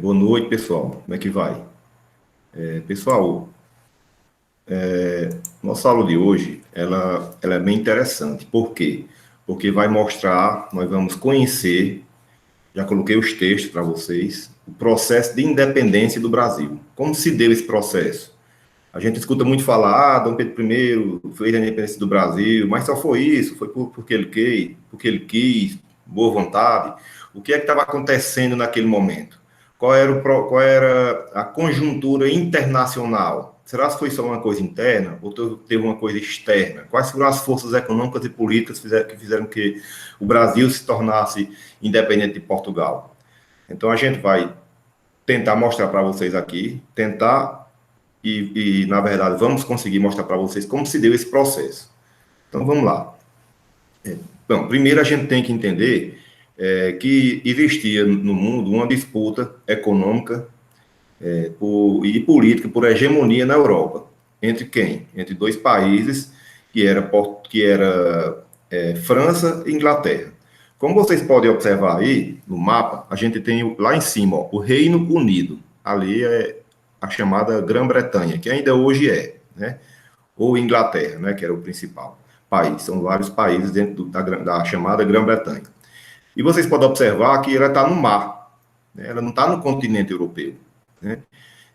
Boa noite, pessoal. Como é que vai? Pessoal, nossa aula de hoje, ela é bem interessante. Por quê? Porque vai mostrar, nós vamos conhecer, já coloquei os textos para vocês, o processo de independência do Brasil. Como se deu esse processo? A gente escuta muito falar, Dom Pedro I fez a independência do Brasil, mas só foi isso, foi porque ele quis, boa vontade. O que é que estava acontecendo naquele momento? Qual era a conjuntura internacional? Será que foi só uma coisa interna ou teve uma coisa externa? Quais foram as forças econômicas e políticas que fizeram que o Brasil se tornasse independente de Portugal? Então a gente vai tentar mostrar para vocês aqui, na verdade, vamos conseguir mostrar para vocês como se deu esse processo. Então, vamos lá. Bom, primeiro a gente tem que entender que existia no mundo uma disputa econômica e política por hegemonia na Europa. Entre quem? Entre dois países, que era França e Inglaterra. Como vocês podem observar aí no mapa, a gente tem lá em cima ó, o Reino Unido. Ali é a chamada Grã-Bretanha, que ainda hoje é, né? Ou Inglaterra, né? Que era o principal país. São vários países dentro da chamada Grã-Bretanha. E vocês podem observar que ela está no mar, né? Ela não está no continente europeu, né?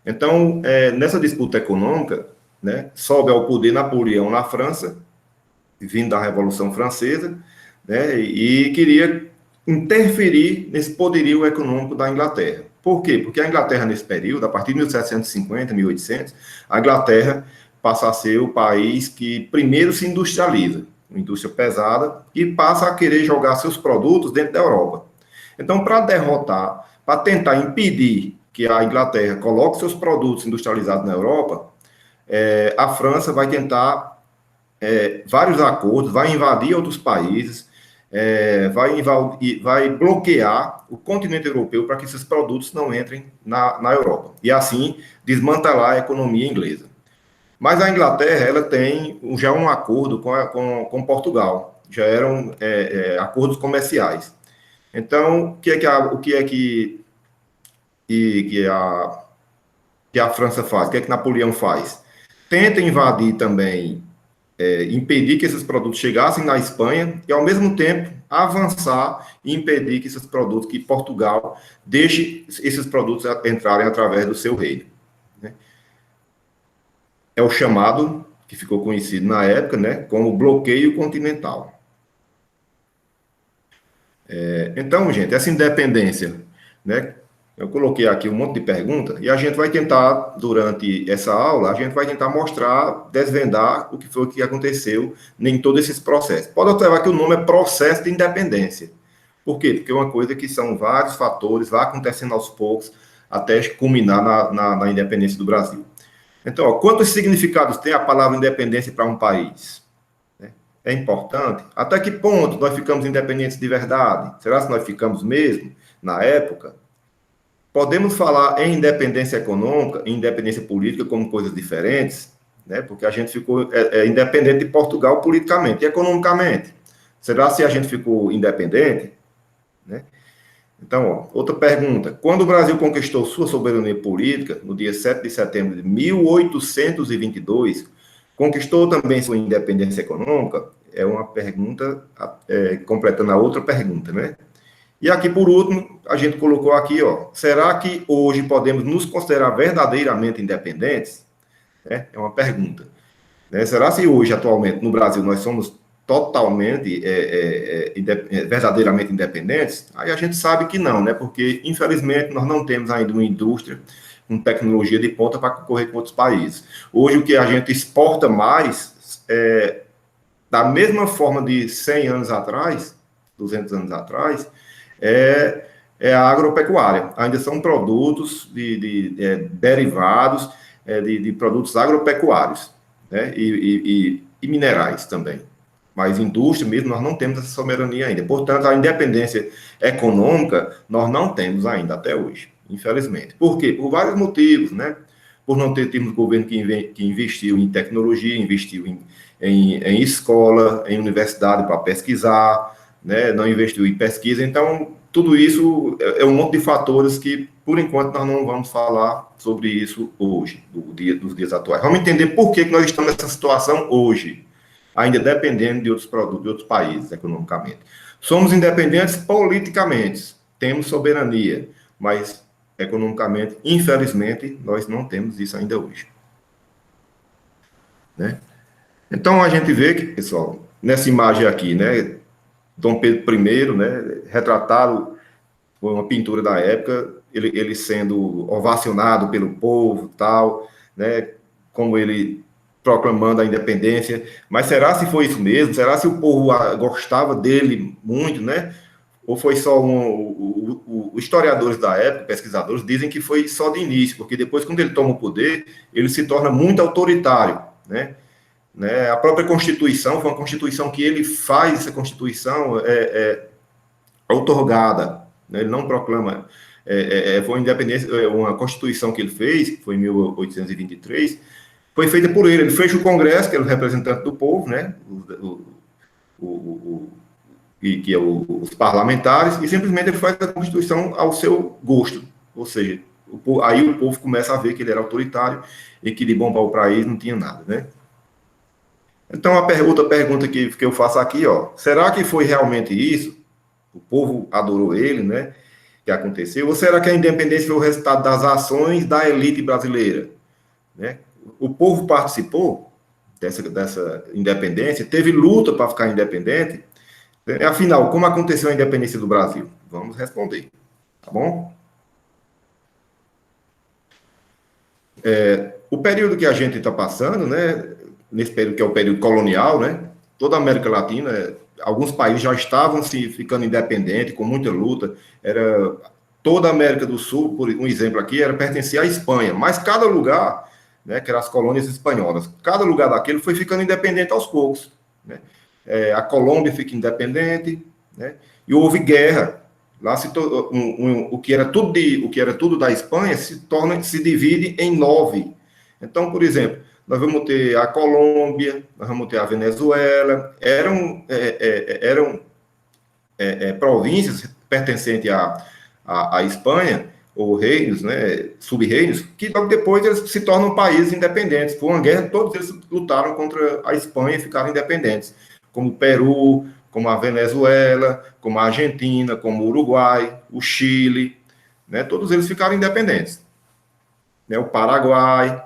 Então, nessa disputa econômica, né, sobe ao poder Napoleão na França, vindo da Revolução Francesa, né, e queria interferir nesse poderio econômico da Inglaterra. Por quê? Porque a Inglaterra, nesse período, a partir de 1750, 1800, a Inglaterra passa a ser o país que primeiro se industrializa, uma indústria pesada, e passa a querer jogar seus produtos dentro da Europa. Então, para derrotar, para tentar impedir que a Inglaterra coloque seus produtos industrializados na Europa, a França vai tentar vários acordos, vai invadir outros países, vai bloquear o continente europeu para que esses produtos não entrem na Europa. E assim desmantelar a economia inglesa. Mas a Inglaterra ela tem já um acordo com Portugal, já eram acordos comerciais. Então, o que a França faz? O que é que Napoleão faz? Tenta invadir também, impedir que esses produtos chegassem na Espanha e, ao mesmo tempo, avançar e impedir que esses produtos, que Portugal deixe esses produtos entrarem através do seu reino. Né? É o chamado, que ficou conhecido na época, né, como bloqueio continental. Então, gente, essa independência, né, eu coloquei aqui um monte de perguntas e a gente vai tentar, durante essa aula, a gente vai tentar mostrar, desvendar o que foi que aconteceu em todos esses processos. Pode observar que o nome é processo de independência. Por quê? Porque é uma coisa que são vários fatores, vai acontecendo aos poucos, até culminar na independência do Brasil. Então, ó, quantos significados tem a palavra independência para um país? É importante? Até que ponto nós ficamos independentes de verdade? Será que nós ficamos mesmo, na época? Podemos falar em independência econômica, em independência política como coisas diferentes, né? Porque a gente ficou independente de Portugal politicamente e economicamente. Será se a gente ficou independente? Né? Então, ó, outra pergunta. Quando o Brasil conquistou sua soberania política, no dia 7 de setembro de 1822, conquistou também sua independência econômica? É uma pergunta, completando a outra pergunta, né? E aqui, por último, a gente colocou aqui, ó, será que hoje podemos nos considerar verdadeiramente independentes? É uma pergunta. Né? Será se hoje, atualmente, no Brasil, nós somos totalmente, verdadeiramente independentes? Aí a gente sabe que não, né? Porque, infelizmente, nós não temos ainda uma indústria com tecnologia de ponta para concorrer com outros países. Hoje, o que a gente exporta mais, da mesma forma de 100 anos atrás, 200 anos atrás, é a agropecuária. Ainda são produtos derivados de produtos agropecuários, né? E minerais também. Mas indústria mesmo, nós não temos essa soberania ainda. Portanto, a independência econômica nós não temos ainda até hoje, infelizmente. Por quê? Por vários motivos, né? Por não termos governo que investiu em tecnologia, investiu em escola, em universidade para pesquisar, né? Não investiu em pesquisa. Então, tudo isso é um monte de fatores que, por enquanto, nós não vamos falar sobre isso hoje, dos dias atuais. Vamos entender por que nós estamos nessa situação hoje, ainda dependendo de outros produtos, de outros países, economicamente. Somos independentes politicamente, temos soberania, mas economicamente, infelizmente, nós não temos isso ainda hoje. Né? Então, a gente vê que, pessoal, nessa imagem aqui, né, Dom Pedro I, né, retratado, foi uma pintura da época, ele sendo ovacionado pelo povo, tal, né, como ele proclamando a independência. Mas será se foi isso mesmo? Será se o povo gostava dele muito, né? Ou foi só os historiadores da época, pesquisadores, dizem que foi só de início, porque depois, quando ele toma o poder, ele se torna muito autoritário, né? A própria Constituição foi uma Constituição que ele faz, essa Constituição outorgada, né? Ele não proclama, foi uma independência, uma Constituição que ele fez, que foi em 1823, foi feita por ele fecha o Congresso, que é o representante do povo, né? Que é os parlamentares, e simplesmente ele faz a Constituição ao seu gosto, ou seja, aí o povo começa a ver que ele era autoritário e que de bom para o país não tinha nada, né? Então, outra pergunta que eu faço aqui, ó, será que foi realmente isso? O povo adorou ele, né? Que aconteceu? Ou será que a independência foi o resultado das ações da elite brasileira? Né? O povo participou dessa independência, teve luta para ficar independente. Afinal, como aconteceu a independência do Brasil? Vamos responder, tá bom? O período que a gente está passando, né? Nesse período que é o período colonial, né? Toda a América Latina, alguns países já estavam se ficando independentes, com muita luta. Era toda a América do Sul, por um exemplo aqui, pertencia à Espanha, mas cada lugar, né, que eram as colônias espanholas, cada lugar daquele foi ficando independente aos poucos, né? A Colômbia fica independente, né? E houve guerra. Lá o que era tudo da Espanha se divide em 9. Então, por exemplo, nós vamos ter a Colômbia, nós vamos ter a Venezuela, eram províncias pertencentes à Espanha, ou reinos, né, sub-reinos, que logo depois eles se tornam países independentes. Por uma guerra, todos eles lutaram contra a Espanha e ficaram independentes, como o Peru, como a Venezuela, como a Argentina, como o Uruguai, o Chile, né, todos eles ficaram independentes. Né, o Paraguai.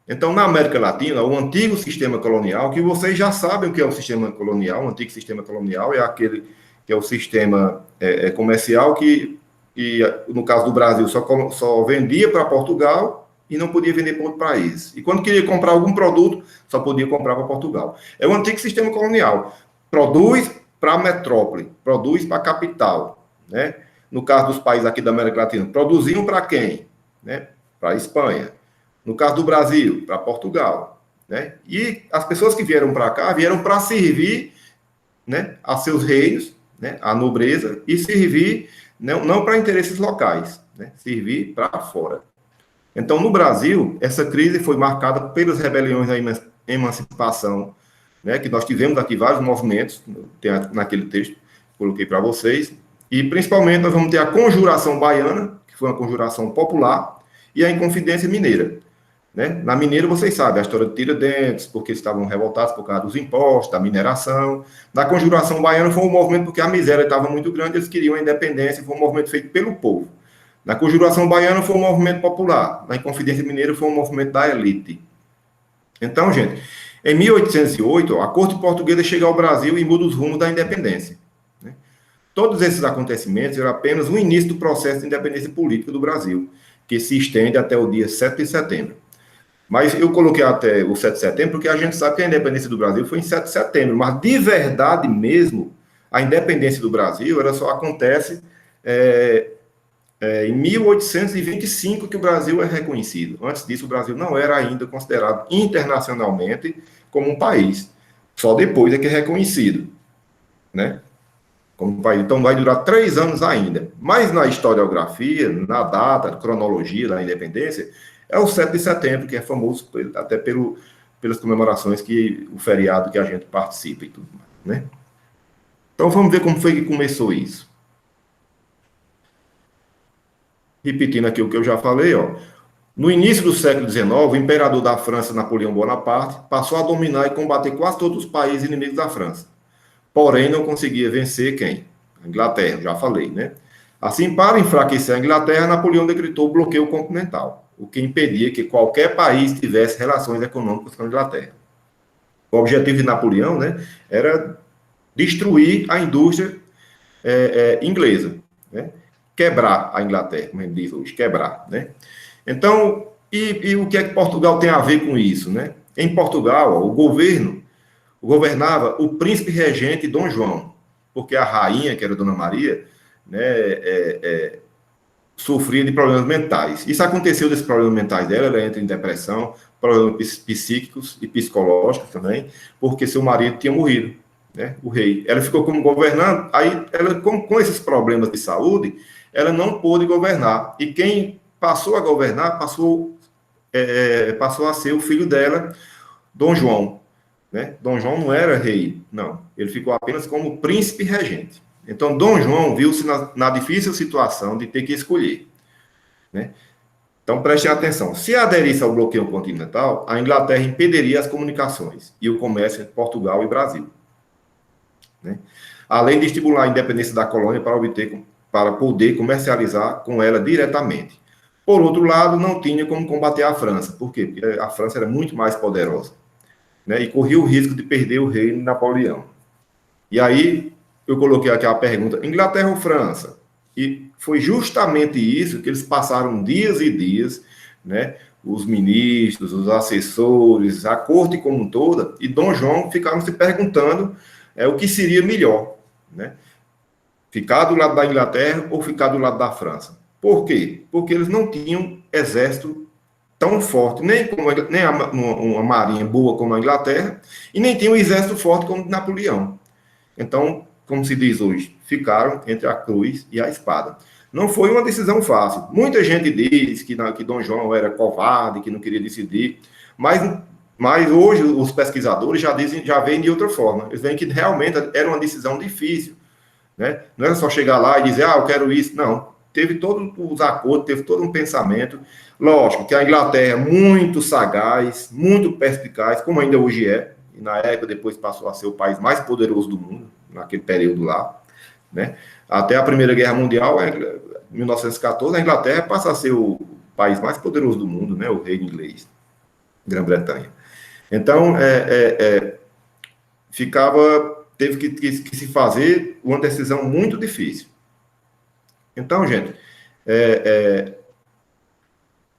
Então, na América Latina, o antigo sistema colonial, que vocês já sabem o que é o sistema colonial, o antigo sistema colonial é aquele que é o sistema comercial que, no caso do Brasil, só vendia para Portugal e não podia vender para outro país. E quando queria comprar algum produto, só podia comprar para Portugal. É o antigo sistema colonial. Produz para a metrópole, produz para a capital. Né? No caso dos países aqui da América Latina, produziam para quem? Né? Para a Espanha. No caso do Brasil, para Portugal. Né? E as pessoas que vieram para cá, vieram para servir, né, a seus reinos, né, a nobreza, e servir não para interesses locais, né, servir para fora. Então, no Brasil, essa crise foi marcada pelas rebeliões da emancipação, né, que nós tivemos aqui vários movimentos, tem naquele texto, coloquei para vocês, e principalmente nós vamos ter a Conjuração Baiana, que foi uma conjuração popular, e a Inconfidência Mineira. Né? Na Mineira, vocês sabem, a história de Tiradentes, porque eles estavam revoltados por causa dos impostos, da mineração. Na Conjuração Baiana foi um movimento porque a miséria estava muito grande, eles queriam a independência, foi um movimento feito pelo povo. Na Conjuração Baiana foi um movimento popular, na Inconfidência Mineira foi um movimento da elite. Então, gente, em 1808, a corte portuguesa chega ao Brasil e muda os rumos da independência. Né? Todos esses acontecimentos eram apenas o início do processo de independência política do Brasil, que se estende até o dia 7 de setembro. Mas eu coloquei até o 7 de setembro, porque a gente sabe que a independência do Brasil foi em 7 de setembro, mas de verdade mesmo, a independência do Brasil ela só acontece em 1825 que o Brasil é reconhecido. Antes disso, o Brasil não era ainda considerado internacionalmente como um país. Só depois é que é reconhecido, né? Como um país. Então, vai durar 3 anos ainda. Mas na historiografia, na data, cronologia da independência, é o 7 de setembro, que é famoso até pelas comemorações, o feriado que a gente participa e tudo mais, né? Então, vamos ver como foi que começou isso. repetindo aqui o que eu já falei, ó, no início do século XIX, o imperador da França, Napoleão Bonaparte, passou a dominar e combater quase todos os países inimigos da França. Porém, não conseguia vencer quem? A Inglaterra, já falei, né? Assim, para enfraquecer a Inglaterra, Napoleão decretou o bloqueio continental, o que impedia que qualquer país tivesse relações econômicas com a Inglaterra. O objetivo de Napoleão, né, era destruir a indústria inglesa, né? Quebrar a Inglaterra, como a gente diz hoje, quebrar, né? Então, e o que é que Portugal tem a ver com isso, né? Em Portugal, ó, o governo governava o príncipe regente Dom João, porque a rainha, que era Dona Maria, né, sofria de problemas mentais. Isso aconteceu desses problemas mentais dela, ela entra em depressão, problemas psíquicos e psicológicos também, porque seu marido tinha morrido, né, o rei. Ela ficou como governante, aí ela, com esses problemas de saúde, ela não pôde governar. E quem passou a governar passou a ser o filho dela, Dom João. Né? Dom João não era rei, não. Ele ficou apenas como príncipe regente. Então, Dom João viu-se na difícil situação de ter que escolher. Né? Então, prestem atenção. Se aderisse ao bloqueio continental, a Inglaterra impediria as comunicações e o comércio entre Portugal e Brasil. Né? Além de estimular a independência da colônia para poder comercializar com ela diretamente. Por outro lado, não tinha como combater a França. Por quê? Porque a França era muito mais poderosa. Né, e corria o risco de perder o reino de Napoleão. E aí, eu coloquei aqui a pergunta, Inglaterra ou França? E foi justamente isso que eles passaram dias e dias, né, os ministros, os assessores, a corte como um toda, e Dom João ficaram se perguntando o que seria melhor, né? Ficar do lado da Inglaterra ou ficar do lado da França. Por quê? Porque eles não tinham exército tão forte, nem uma marinha boa como a Inglaterra, e nem tinha um exército forte como Napoleão. Então, como se diz hoje, ficaram entre a cruz e a espada. Não foi uma decisão fácil. Muita gente diz que Dom João era covarde, que não queria decidir, mas hoje os pesquisadores já veem de outra forma. Eles veem que realmente era uma decisão difícil. Né? Não era só chegar lá e dizer, eu quero isso. Não. Teve todos os acordos, teve todo um pensamento. Lógico que a Inglaterra é muito sagaz, muito perspicaz, como ainda hoje é, e na época depois passou a ser o país mais poderoso do mundo, naquele período lá, né? Até a Primeira Guerra Mundial, em 1914, a Inglaterra passa a ser o país mais poderoso do mundo, né? O reino inglês, Grã-Bretanha. Então, teve que se fazer uma decisão muito difícil. Então, gente,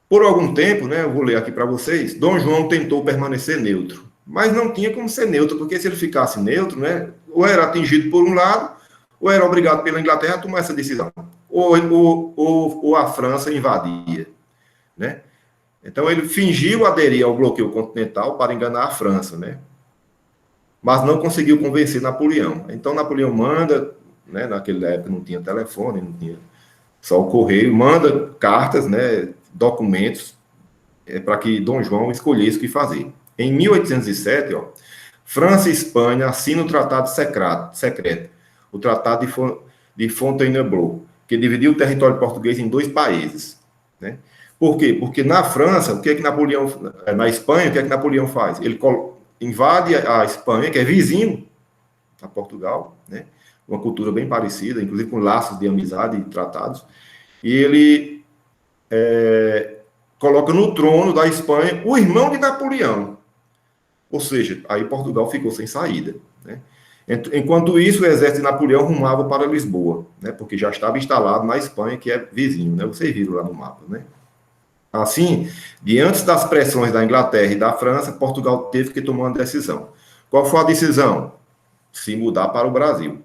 por algum tempo, né, eu vou ler aqui para vocês, Dom João tentou permanecer neutro, mas não tinha como ser neutro, porque se ele ficasse neutro, né, ou era atingido por um lado, ou era obrigado pela Inglaterra a tomar essa decisão, ou a França invadia, né? Então ele fingiu aderir ao bloqueio continental para enganar a França, né? Mas não conseguiu convencer Napoleão. Então Napoleão manda, né, naquela época não tinha telefone, não tinha só o correio, manda cartas, né, documentos, para que Dom João escolhesse o que fazer. Em 1807, França e Espanha assinam o Tratado Secreto, o Tratado de Fontainebleau, que dividiu o território português em dois países. Né? Por quê? Porque na França, na Espanha, o que é que Napoleão faz? Ele invade a Espanha, que é vizinho a Portugal, né? Uma cultura bem parecida, inclusive com laços de amizade e tratados, e ele coloca no trono da Espanha o irmão de Napoleão. Ou seja, aí Portugal ficou sem saída. Né? Enquanto isso, o exército de Napoleão rumava para Lisboa, né? Porque já estava instalado na Espanha, que é vizinho, né? Vocês viram lá no mapa. Né? Assim, diante das pressões da Inglaterra e da França, Portugal teve que tomar uma decisão. Qual foi a decisão? Se mudar para o Brasil.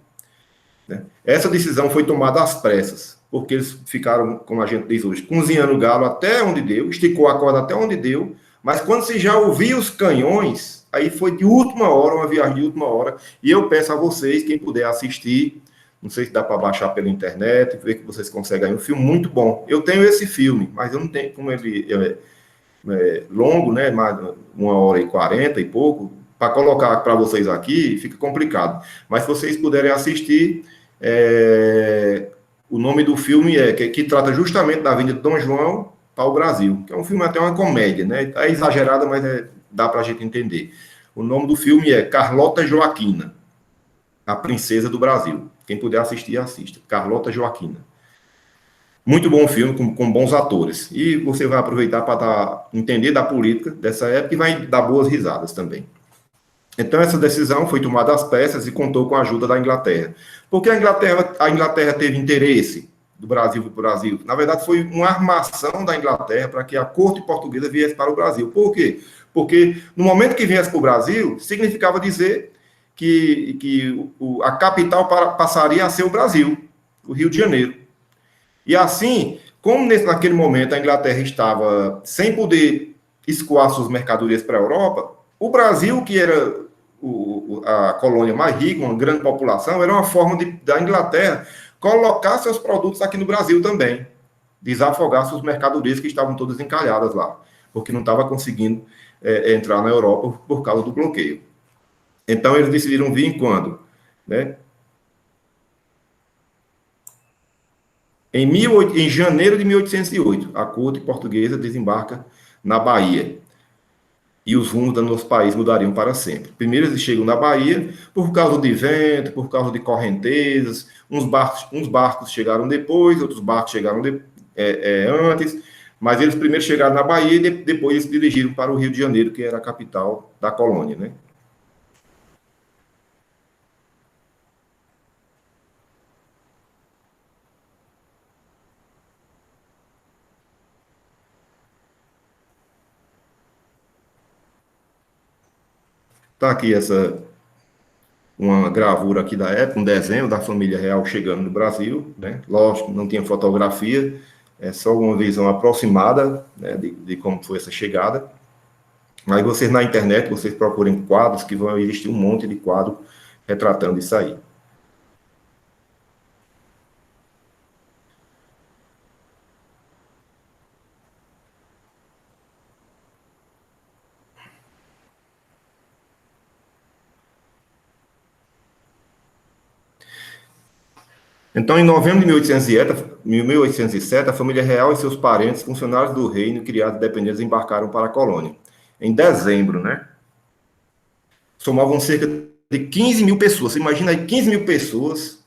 Né? Essa decisão foi tomada às pressas, porque eles ficaram, como a gente diz hoje, cozinhando o galo até onde deu, esticou a corda até onde deu, mas quando se já ouvia os canhões, aí foi de última hora, uma viagem de última hora, e eu peço a vocês, quem puder assistir, não sei se dá para baixar pela internet, ver que vocês conseguem aí, um filme muito bom. Eu tenho esse filme, mas eu não tenho, como ele é longo, né, mais 1h40 e pouco, para colocar para vocês aqui, fica complicado. Mas se vocês puderem assistir, o nome do filme que trata justamente da vinda de Dom João para o Brasil, que é um filme até uma comédia, né? É exagerada, mas dá para a gente entender. O nome do filme é Carlota Joaquina, a Princesa do Brasil. Quem puder assistir, assista. Carlota Joaquina. Muito bom filme, com bons atores. E você vai aproveitar para entender da política dessa época e vai dar boas risadas também. Então, essa decisão foi tomada às pressas e contou com a ajuda da Inglaterra. Por que a Inglaterra teve interesse do Brasil para o Brasil? Na verdade, foi uma armação da Inglaterra para que a corte portuguesa viesse para o Brasil. Por quê? Porque no momento que viesse para o Brasil, significava dizer que a capital passaria a ser o Brasil, o Rio de Janeiro. E assim, como naquele momento a Inglaterra estava sem poder escoar suas mercadorias para a Europa, o Brasil, que era a colônia mais rica, uma grande população, era uma forma da Inglaterra colocar seus produtos aqui no Brasil também, desafogar suas mercadorias que estavam todas encalhadas lá, porque não estava conseguindo entrar na Europa por causa do bloqueio. Então, eles decidiram vir quando? Né? Em janeiro de 1808, a corte portuguesa desembarca na Bahia. E os rumos do nosso país mudariam para sempre. Primeiro eles chegam na Bahia por causa de vento, por causa de correntezas. Uns barcos chegaram depois, outros barcos chegaram antes. Mas eles primeiro chegaram na Bahia e depois eles se dirigiram para o Rio de Janeiro, que era a capital da colônia, né? Está aqui uma gravura aqui da época, um desenho da família real chegando no Brasil, né? Lógico, não tinha fotografia, é só uma visão aproximada, né, de como foi essa chegada. Mas vocês na internet, vocês procurem quadros, que vão existir um monte de quadro retratando isso aí. Então, em novembro de 1807, a família real e seus parentes, funcionários do reino, criados independentes, embarcaram para a colônia. Em dezembro, né? Somavam cerca de 15 mil pessoas. Você imagina aí 15 mil pessoas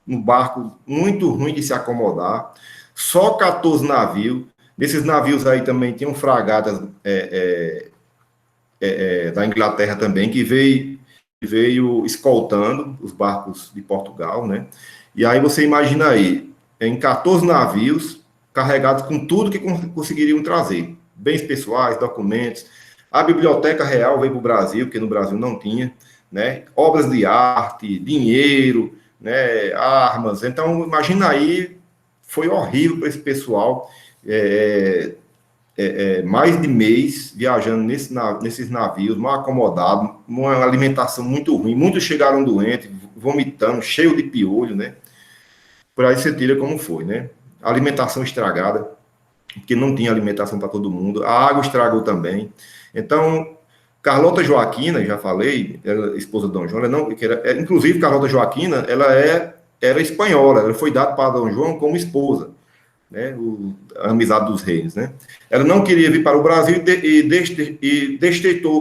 no barco muito ruim de se acomodar, só 14 navios. Nesses navios aí também tinham fragatas da Inglaterra também, que veio escoltando os barcos de Portugal, né? E aí você imagina aí, em 14 navios, carregados com tudo que conseguiriam trazer. Bens pessoais, documentos. A Biblioteca Real veio para o Brasil, porque no Brasil não tinha, né? Obras de arte, dinheiro, né? Armas. Então, imagina aí, foi horrível para esse pessoal. Mais de mês viajando nesses navios, mal acomodados, uma alimentação muito ruim. Muitos chegaram doentes, vomitando, cheio de piolho, né? Por aí você tira como foi, né? Alimentação estragada, porque não tinha alimentação para todo mundo. A água estragou também. Então, Carlota Joaquina, já falei, ela, esposa de Dom João, inclusive Carlota Joaquina, era espanhola, ela foi dada para Dom João como esposa, né? A amizade dos reis, né? Ela não queria vir para o Brasil e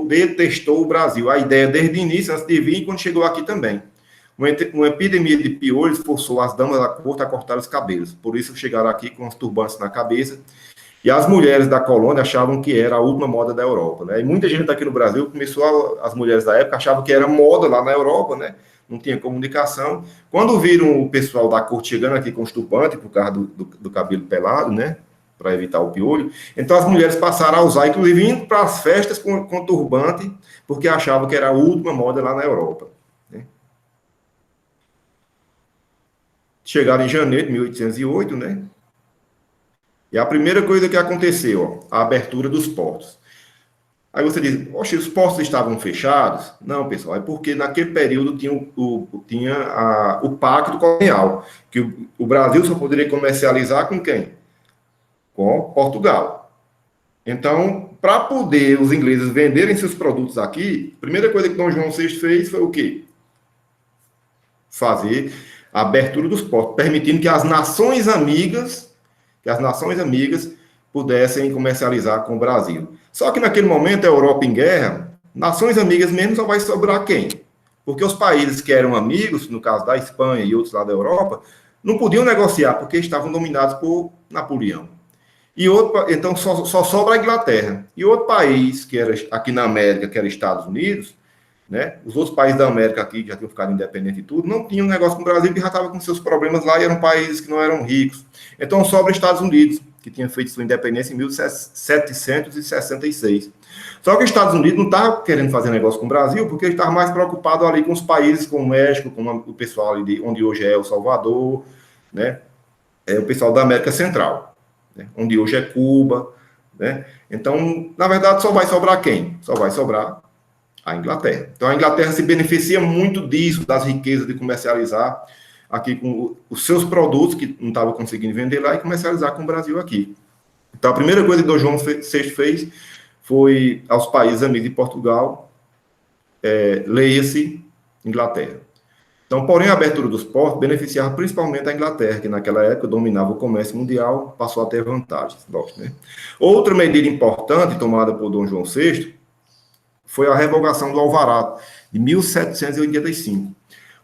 detestou o Brasil. A ideia desde o início, antes de vir, e quando chegou aqui também. Uma epidemia de piolhos forçou as damas da corte a cortar os cabelos. Por isso chegaram aqui com os turbantes na cabeça. E as mulheres da colônia achavam que era a última moda da Europa, né? E muita gente aqui no Brasil as mulheres da época achavam que era moda lá na Europa, né? Não tinha comunicação. Quando viram o pessoal da corte chegando aqui com os turbantes, por causa do cabelo pelado, né? Para evitar o piolho. Então as mulheres passaram a usar, inclusive indo para as festas com turbante, porque achavam que era a última moda lá na Europa. Chegaram em janeiro de 1808, né? E a primeira coisa que aconteceu, ó, a abertura dos portos. Aí você diz, oxe, os portos estavam fechados? Não, pessoal, é porque naquele período tinha o pacto colonial, que o Brasil só poderia comercializar com quem? Com Portugal. Então, para poder os ingleses venderem seus produtos aqui, a primeira coisa que Dom João VI fez foi o quê? Fazer a abertura dos portos, permitindo que as nações amigas pudessem comercializar com o Brasil. Só que naquele momento, a Europa em guerra, nações amigas mesmo só vai sobrar quem? Porque os países que eram amigos, no caso da Espanha e outros lá da Europa, não podiam negociar porque estavam dominados por Napoleão. E outro, então só sobra a Inglaterra. E outro país, que era aqui na América, que era Estados Unidos, né? Os outros países da América aqui, que já tinham ficado independentes e tudo, não tinham negócio com o Brasil, que já estava com seus problemas lá e eram países que não eram ricos. Então sobra Estados Unidos, que tinha feito sua independência em 1766. Só que os Estados Unidos não estavam querendo fazer negócio com o Brasil, porque ele estava mais preocupado ali com os países como o México, com o pessoal ali de onde hoje é El Salvador, né? O pessoal da América Central, né? Onde hoje é Cuba, né? Então, na verdade, só vai sobrar quem? Só vai sobrar a Inglaterra. Então, a Inglaterra se beneficia muito disso, das riquezas de comercializar aqui com os seus produtos, que não estava conseguindo vender lá, e comercializar com o Brasil aqui. Então, a primeira coisa que o Dom João VI fez foi aos países amigos de Portugal, leia-se Inglaterra. Então, porém, a abertura dos portos beneficiava principalmente a Inglaterra, que naquela época dominava o comércio mundial, passou a ter vantagens. Né? Outra medida importante tomada por Dom João VI foi a revogação do Alvará, de 1785.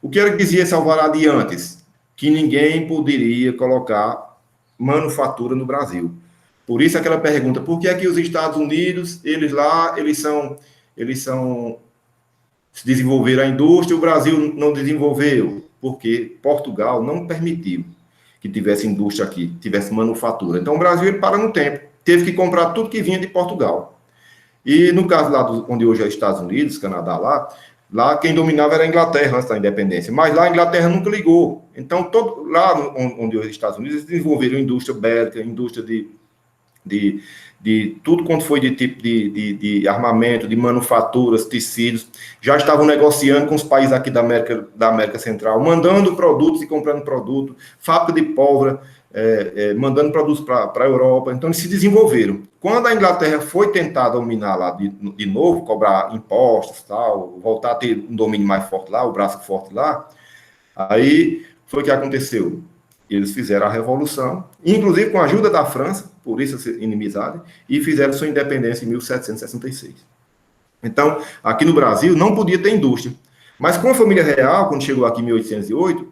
O que era que dizia esse Alvará de antes? Que ninguém poderia colocar manufatura no Brasil. Por isso aquela pergunta, por que é que os Estados Unidos, eles se desenvolveram a indústria, o Brasil não desenvolveu? Porque Portugal não permitiu que tivesse indústria aqui, tivesse manufatura. Então o Brasil ele para no tempo, teve que comprar tudo que vinha de Portugal. E no caso lá onde hoje é Estados Unidos, Canadá lá quem dominava era a Inglaterra antes da independência, mas lá a Inglaterra nunca ligou. Então lá onde hoje é Estados Unidos, eles desenvolveram indústria bélica, indústria de tudo quanto foi de tipo de armamento, de manufaturas, tecidos, já estavam negociando com os países aqui da América Central, mandando produtos e comprando produtos, fábrica de pólvora, mandando produtos para a Europa. Então eles se desenvolveram. Quando a Inglaterra foi tentar dominar lá de novo, cobrar impostos, tal, voltar a ter um domínio mais forte lá, o braço forte lá, aí foi o que aconteceu. Eles fizeram a revolução, inclusive com a ajuda da França, por isso essa inimizade, e fizeram sua independência em 1766. Então, aqui no Brasil não podia ter indústria. Mas com a família real, quando chegou aqui em 1808,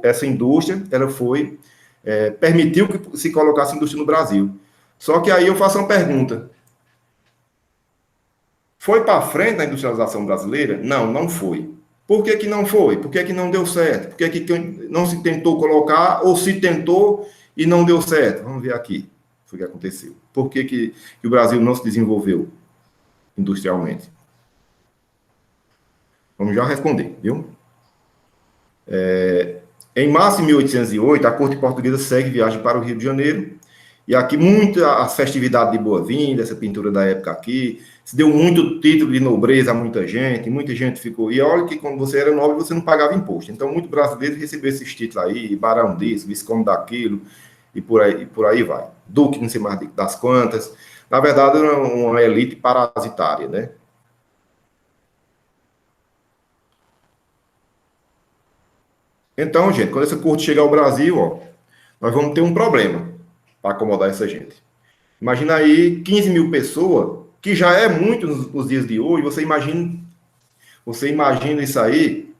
essa indústria ela permitiu que se colocasse indústria no Brasil. Só que aí eu faço uma pergunta. Foi para frente a industrialização brasileira? Não, não foi. Por que não foi? Por que não deu certo? Por que não se tentou colocar ou se tentou e não deu certo? Vamos ver aqui o que aconteceu. Por que o Brasil não se desenvolveu industrialmente? Vamos já responder, viu? Em março de 1808, a corte portuguesa segue viagem para o Rio de Janeiro. E aqui, as festividades de boa-vinda, essa pintura da época aqui, se deu muito título de nobreza a muita gente ficou... E olha que quando você era nobre, você não pagava imposto. Então, muitos brasileiros receberam esses títulos aí, barão disso, visconde daquilo, e por aí vai. Duque, não sei mais das quantas. Na verdade, era uma elite parasitária, né? Então, gente, quando essa corte chegar ao Brasil, ó, nós vamos ter um problema para acomodar essa gente. Imagina aí 15 mil pessoas, que já é muito nos dias de hoje. Você imagina isso aí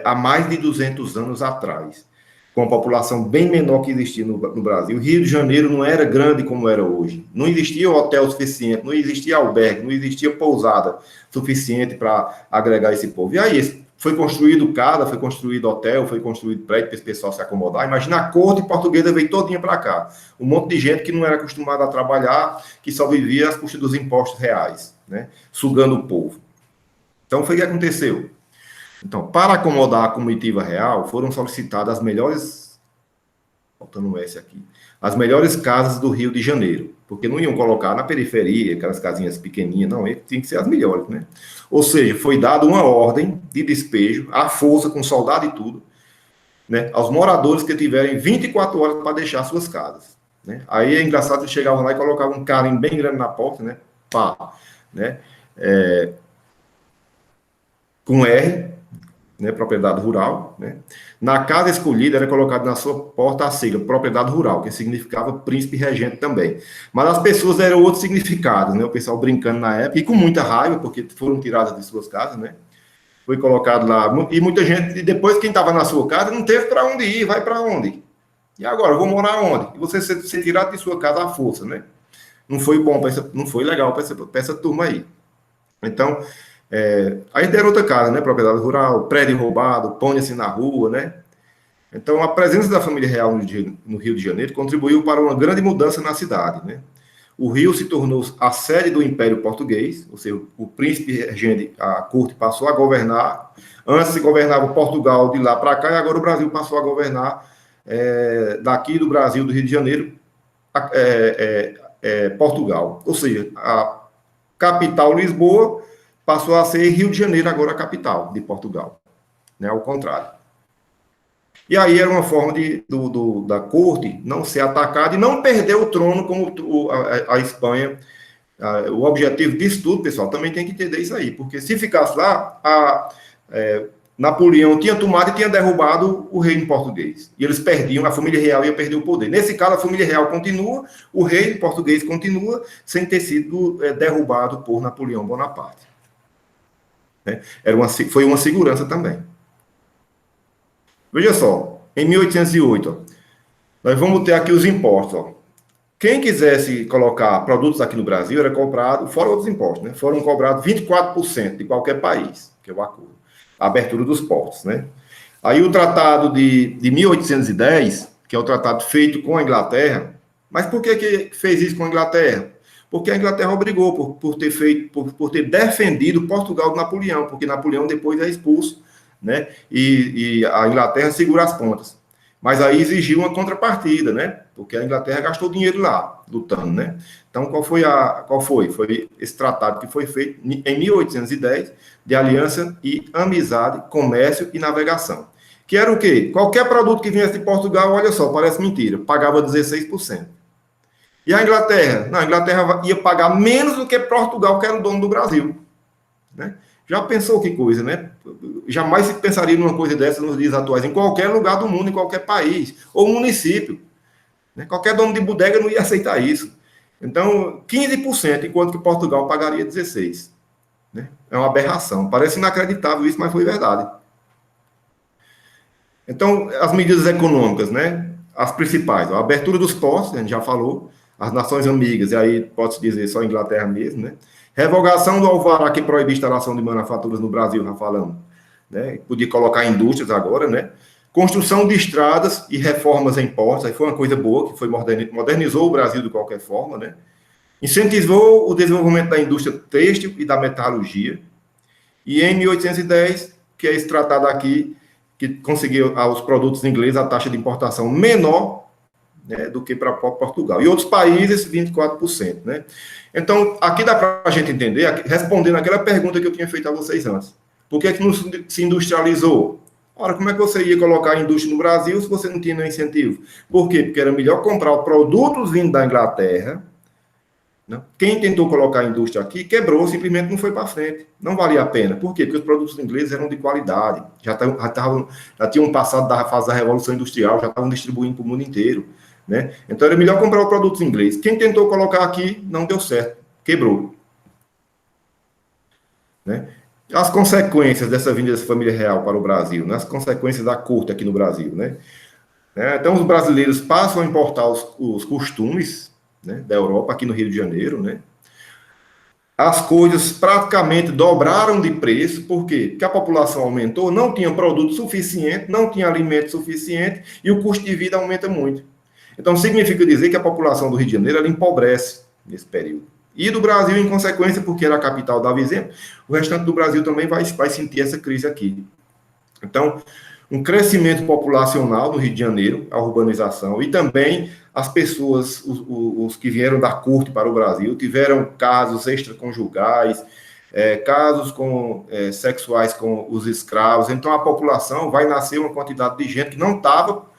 há mais de 200 anos atrás, com a população bem menor que existia no Brasil. O Rio de Janeiro não era grande como era hoje. Não existia hotel suficiente, não existia albergue, não existia pousada suficiente para agregar esse povo. E aí, foi construído casa, foi construído hotel, foi construído prédio para esse pessoal se acomodar. Imagina a corte portuguesa veio todinha para cá. Um monte de gente que não era acostumada a trabalhar, que só vivia às custas dos impostos reais, né? Sugando o povo. Então, foi o que aconteceu. Então, para acomodar a comitiva real, foram solicitadas as melhores... Faltando um S aqui. As melhores casas do Rio de Janeiro. Porque não iam colocar na periferia, aquelas casinhas pequenininhas, não. Tinha que ser as melhores, né? Ou seja, foi dada uma ordem de despejo, à força, com soldado e tudo, né, aos moradores que tiverem 24 horas para deixar suas casas. Né? Aí é engraçado que eles chegavam lá e colocavam um carimbo bem grande na porta, né? Pá, né? Com R, né, propriedade rural, né? Na casa escolhida era colocado na sua porta a sigla propriedade rural, que significava príncipe regente também. Mas as pessoas deram outros significados, né? O pessoal brincando na época e com muita raiva, porque foram tiradas de suas casas, né? Foi colocado lá, e muita gente, e depois quem estava na sua casa não teve para onde ir, vai para onde? E agora, eu vou morar onde? E você ser tirado de sua casa à força, né? Não foi bom, não foi legal para essa turma aí. Então, aí deram outra casa, né? Propriedade rural, prédio roubado, põe-se na rua, né? Então, a presença da família real no Rio de Janeiro contribuiu para uma grande mudança na cidade, né? O Rio se tornou a sede do Império Português, ou seja, o príncipe regente, a corte passou a governar. Antes se governava Portugal de lá para cá, e agora o Brasil passou a governar daqui do Brasil, do Rio de Janeiro, Portugal. Ou seja, a capital Lisboa passou a ser Rio de Janeiro, agora a capital de Portugal, né? Ao contrário. E aí era uma forma da corte não ser atacada e não perder o trono como a Espanha. O objetivo disso tudo, pessoal, também tem que entender isso aí, porque se ficasse lá, Napoleão tinha tomado e tinha derrubado o reino português. E eles perdiam, a família real ia perder o poder. Nesse caso, a família real continua, o reino português continua, sem ter sido derrubado por Napoleão Bonaparte. Né? Foi uma segurança também. Veja só, em 1808, ó, nós vamos ter aqui os impostos. Ó. Quem quisesse colocar produtos aqui no Brasil era cobrado, fora outros impostos, né? Foram cobrados 24% de qualquer país, que é o acordo. A abertura dos portos, né? Aí o tratado de 1810, que é o tratado feito com a Inglaterra, mas por que fez isso com a Inglaterra? Porque a Inglaterra obrigou por ter defendido Portugal de Napoleão, porque Napoleão depois é expulso, né? E a Inglaterra segura as pontas. Mas aí exigiu uma contrapartida, né? Porque a Inglaterra gastou dinheiro lá, lutando, né? Então, qual foi? Foi esse tratado que foi feito em 1810, de aliança e amizade, comércio e navegação. Que era o quê? Qualquer produto que viesse de Portugal, olha só, parece mentira, pagava 16%. E a Inglaterra? Não, a Inglaterra ia pagar menos do que Portugal, que era o dono do Brasil, né? Já pensou que coisa, né? Jamais se pensaria numa coisa dessa nos dias atuais, em qualquer lugar do mundo, em qualquer país, ou município. Né? Qualquer dono de bodega não ia aceitar isso. Então, 15%, enquanto que Portugal pagaria 16%. Né? É uma aberração. Parece inacreditável isso, mas foi verdade. Então, as medidas econômicas, né? As principais, a abertura dos portos, a gente já falou, as nações amigas, e aí pode-se dizer só a Inglaterra mesmo, né? Revogação do alvará que proíbe a instalação de manufaturas no Brasil, já falamos. Né? Podia colocar indústrias agora, né? Construção de estradas e reformas em portos, aí foi uma coisa boa, que foi modernizou o Brasil de qualquer forma, né? Incentivou o desenvolvimento da indústria têxtil e da metalurgia. E em 1810, que é esse tratado aqui, que conseguiu aos produtos ingleses a taxa de importação menor, né, do que para Portugal. E outros países, 24%. Né? Então, aqui dá para a gente entender, respondendo aquela pergunta que eu tinha feito a vocês antes. Por que não se industrializou? Ora, como é que você ia colocar a indústria no Brasil se você não tinha nenhum incentivo? Por quê? Porque era melhor comprar produtos vindo da Inglaterra. Né? Quem tentou colocar a indústria aqui quebrou, simplesmente não foi para frente. Não valia a pena. Por quê? Porque os produtos ingleses eram de qualidade. Já tinham passado da fase da Revolução Industrial, já estavam distribuindo para o mundo inteiro. Né? Então era melhor comprar os produtos ingleses. Quem tentou colocar aqui não deu certo, quebrou. Né? As consequências dessa vinda dessa família real para o Brasil, né? As consequências da corte aqui no Brasil. Né? Então os brasileiros passam a importar os costumes, né, da Europa aqui no Rio de Janeiro. Né? As coisas praticamente dobraram de preço, por quê? Porque a população aumentou, não tinha produto suficiente, não tinha alimento suficiente e o custo de vida aumenta muito. Então, significa dizer que a população do Rio de Janeiro ela empobrece nesse período. E do Brasil, em consequência, porque era a capital dava exemplo, o restante do Brasil também vai sentir essa crise aqui. Então, um crescimento populacional no Rio de Janeiro, a urbanização, e também as pessoas, os que vieram da corte para o Brasil, tiveram casos extraconjugais, casos sexuais com os escravos. Então, a população vai nascer uma quantidade de gente que não estava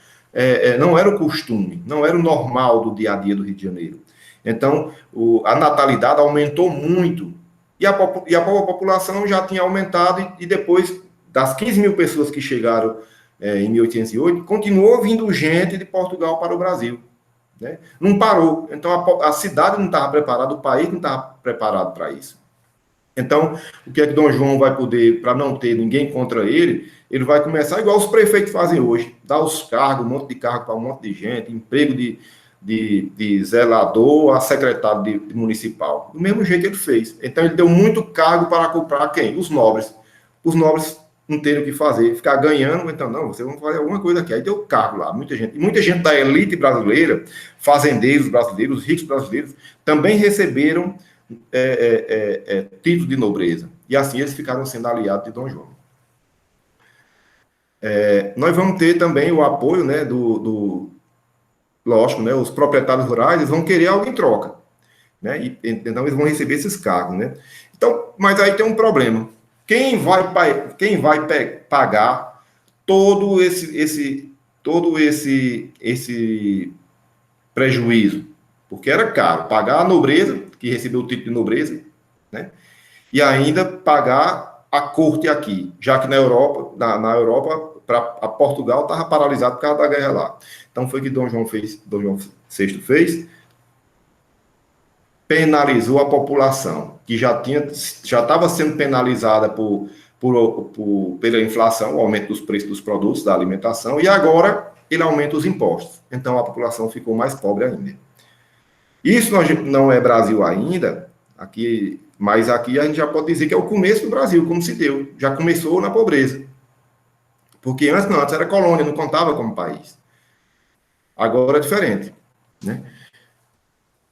não era o costume, não era o normal do dia a dia do Rio de Janeiro. Então, a natalidade aumentou muito. E a população já tinha aumentado e depois das 15 mil pessoas que chegaram em 1808, continuou vindo gente de Portugal para o Brasil. Né? Não parou. Então, a cidade não estava preparada, o país não estava preparado para isso. Então, o que é que Dom João vai poder, para não ter ninguém contra ele vai começar igual os prefeitos fazem hoje, dar os cargos, um monte de cargo para um monte de gente, emprego de zelador a secretário de municipal. Do mesmo jeito ele fez. Então, ele deu muito cargo para comprar quem? Os nobres. Os nobres não terem o que fazer, ficar ganhando, então, não, vocês vão fazer alguma coisa aqui. Aí deu cargo lá, muita gente. E muita gente da elite brasileira, fazendeiros brasileiros, ricos brasileiros, também receberam título de nobreza. E assim eles ficaram sendo aliados de Dom João. Nós vamos ter também o apoio, né, lógico, né, os proprietários rurais, eles vão querer algo em troca, né, então eles vão receber esses cargos, né. Então, mas aí tem um problema. Quem vai pagar todo esse prejuízo? Porque era caro pagar a nobreza, que recebeu o título de nobreza, né? E ainda pagar a corte aqui, já que na Europa, para Portugal estava paralisado por causa da guerra lá. Então foi o que Dom João VI fez, penalizou a população, que já estava sendo penalizada pela inflação, o aumento dos preços dos produtos, da alimentação, e agora ele aumenta os impostos. Então a população ficou mais pobre ainda. Isso não é Brasil ainda, mas aqui a gente já pode dizer que é o começo do Brasil, como se deu. Já começou na pobreza. Porque antes era colônia, não contava como país. Agora é diferente. Né?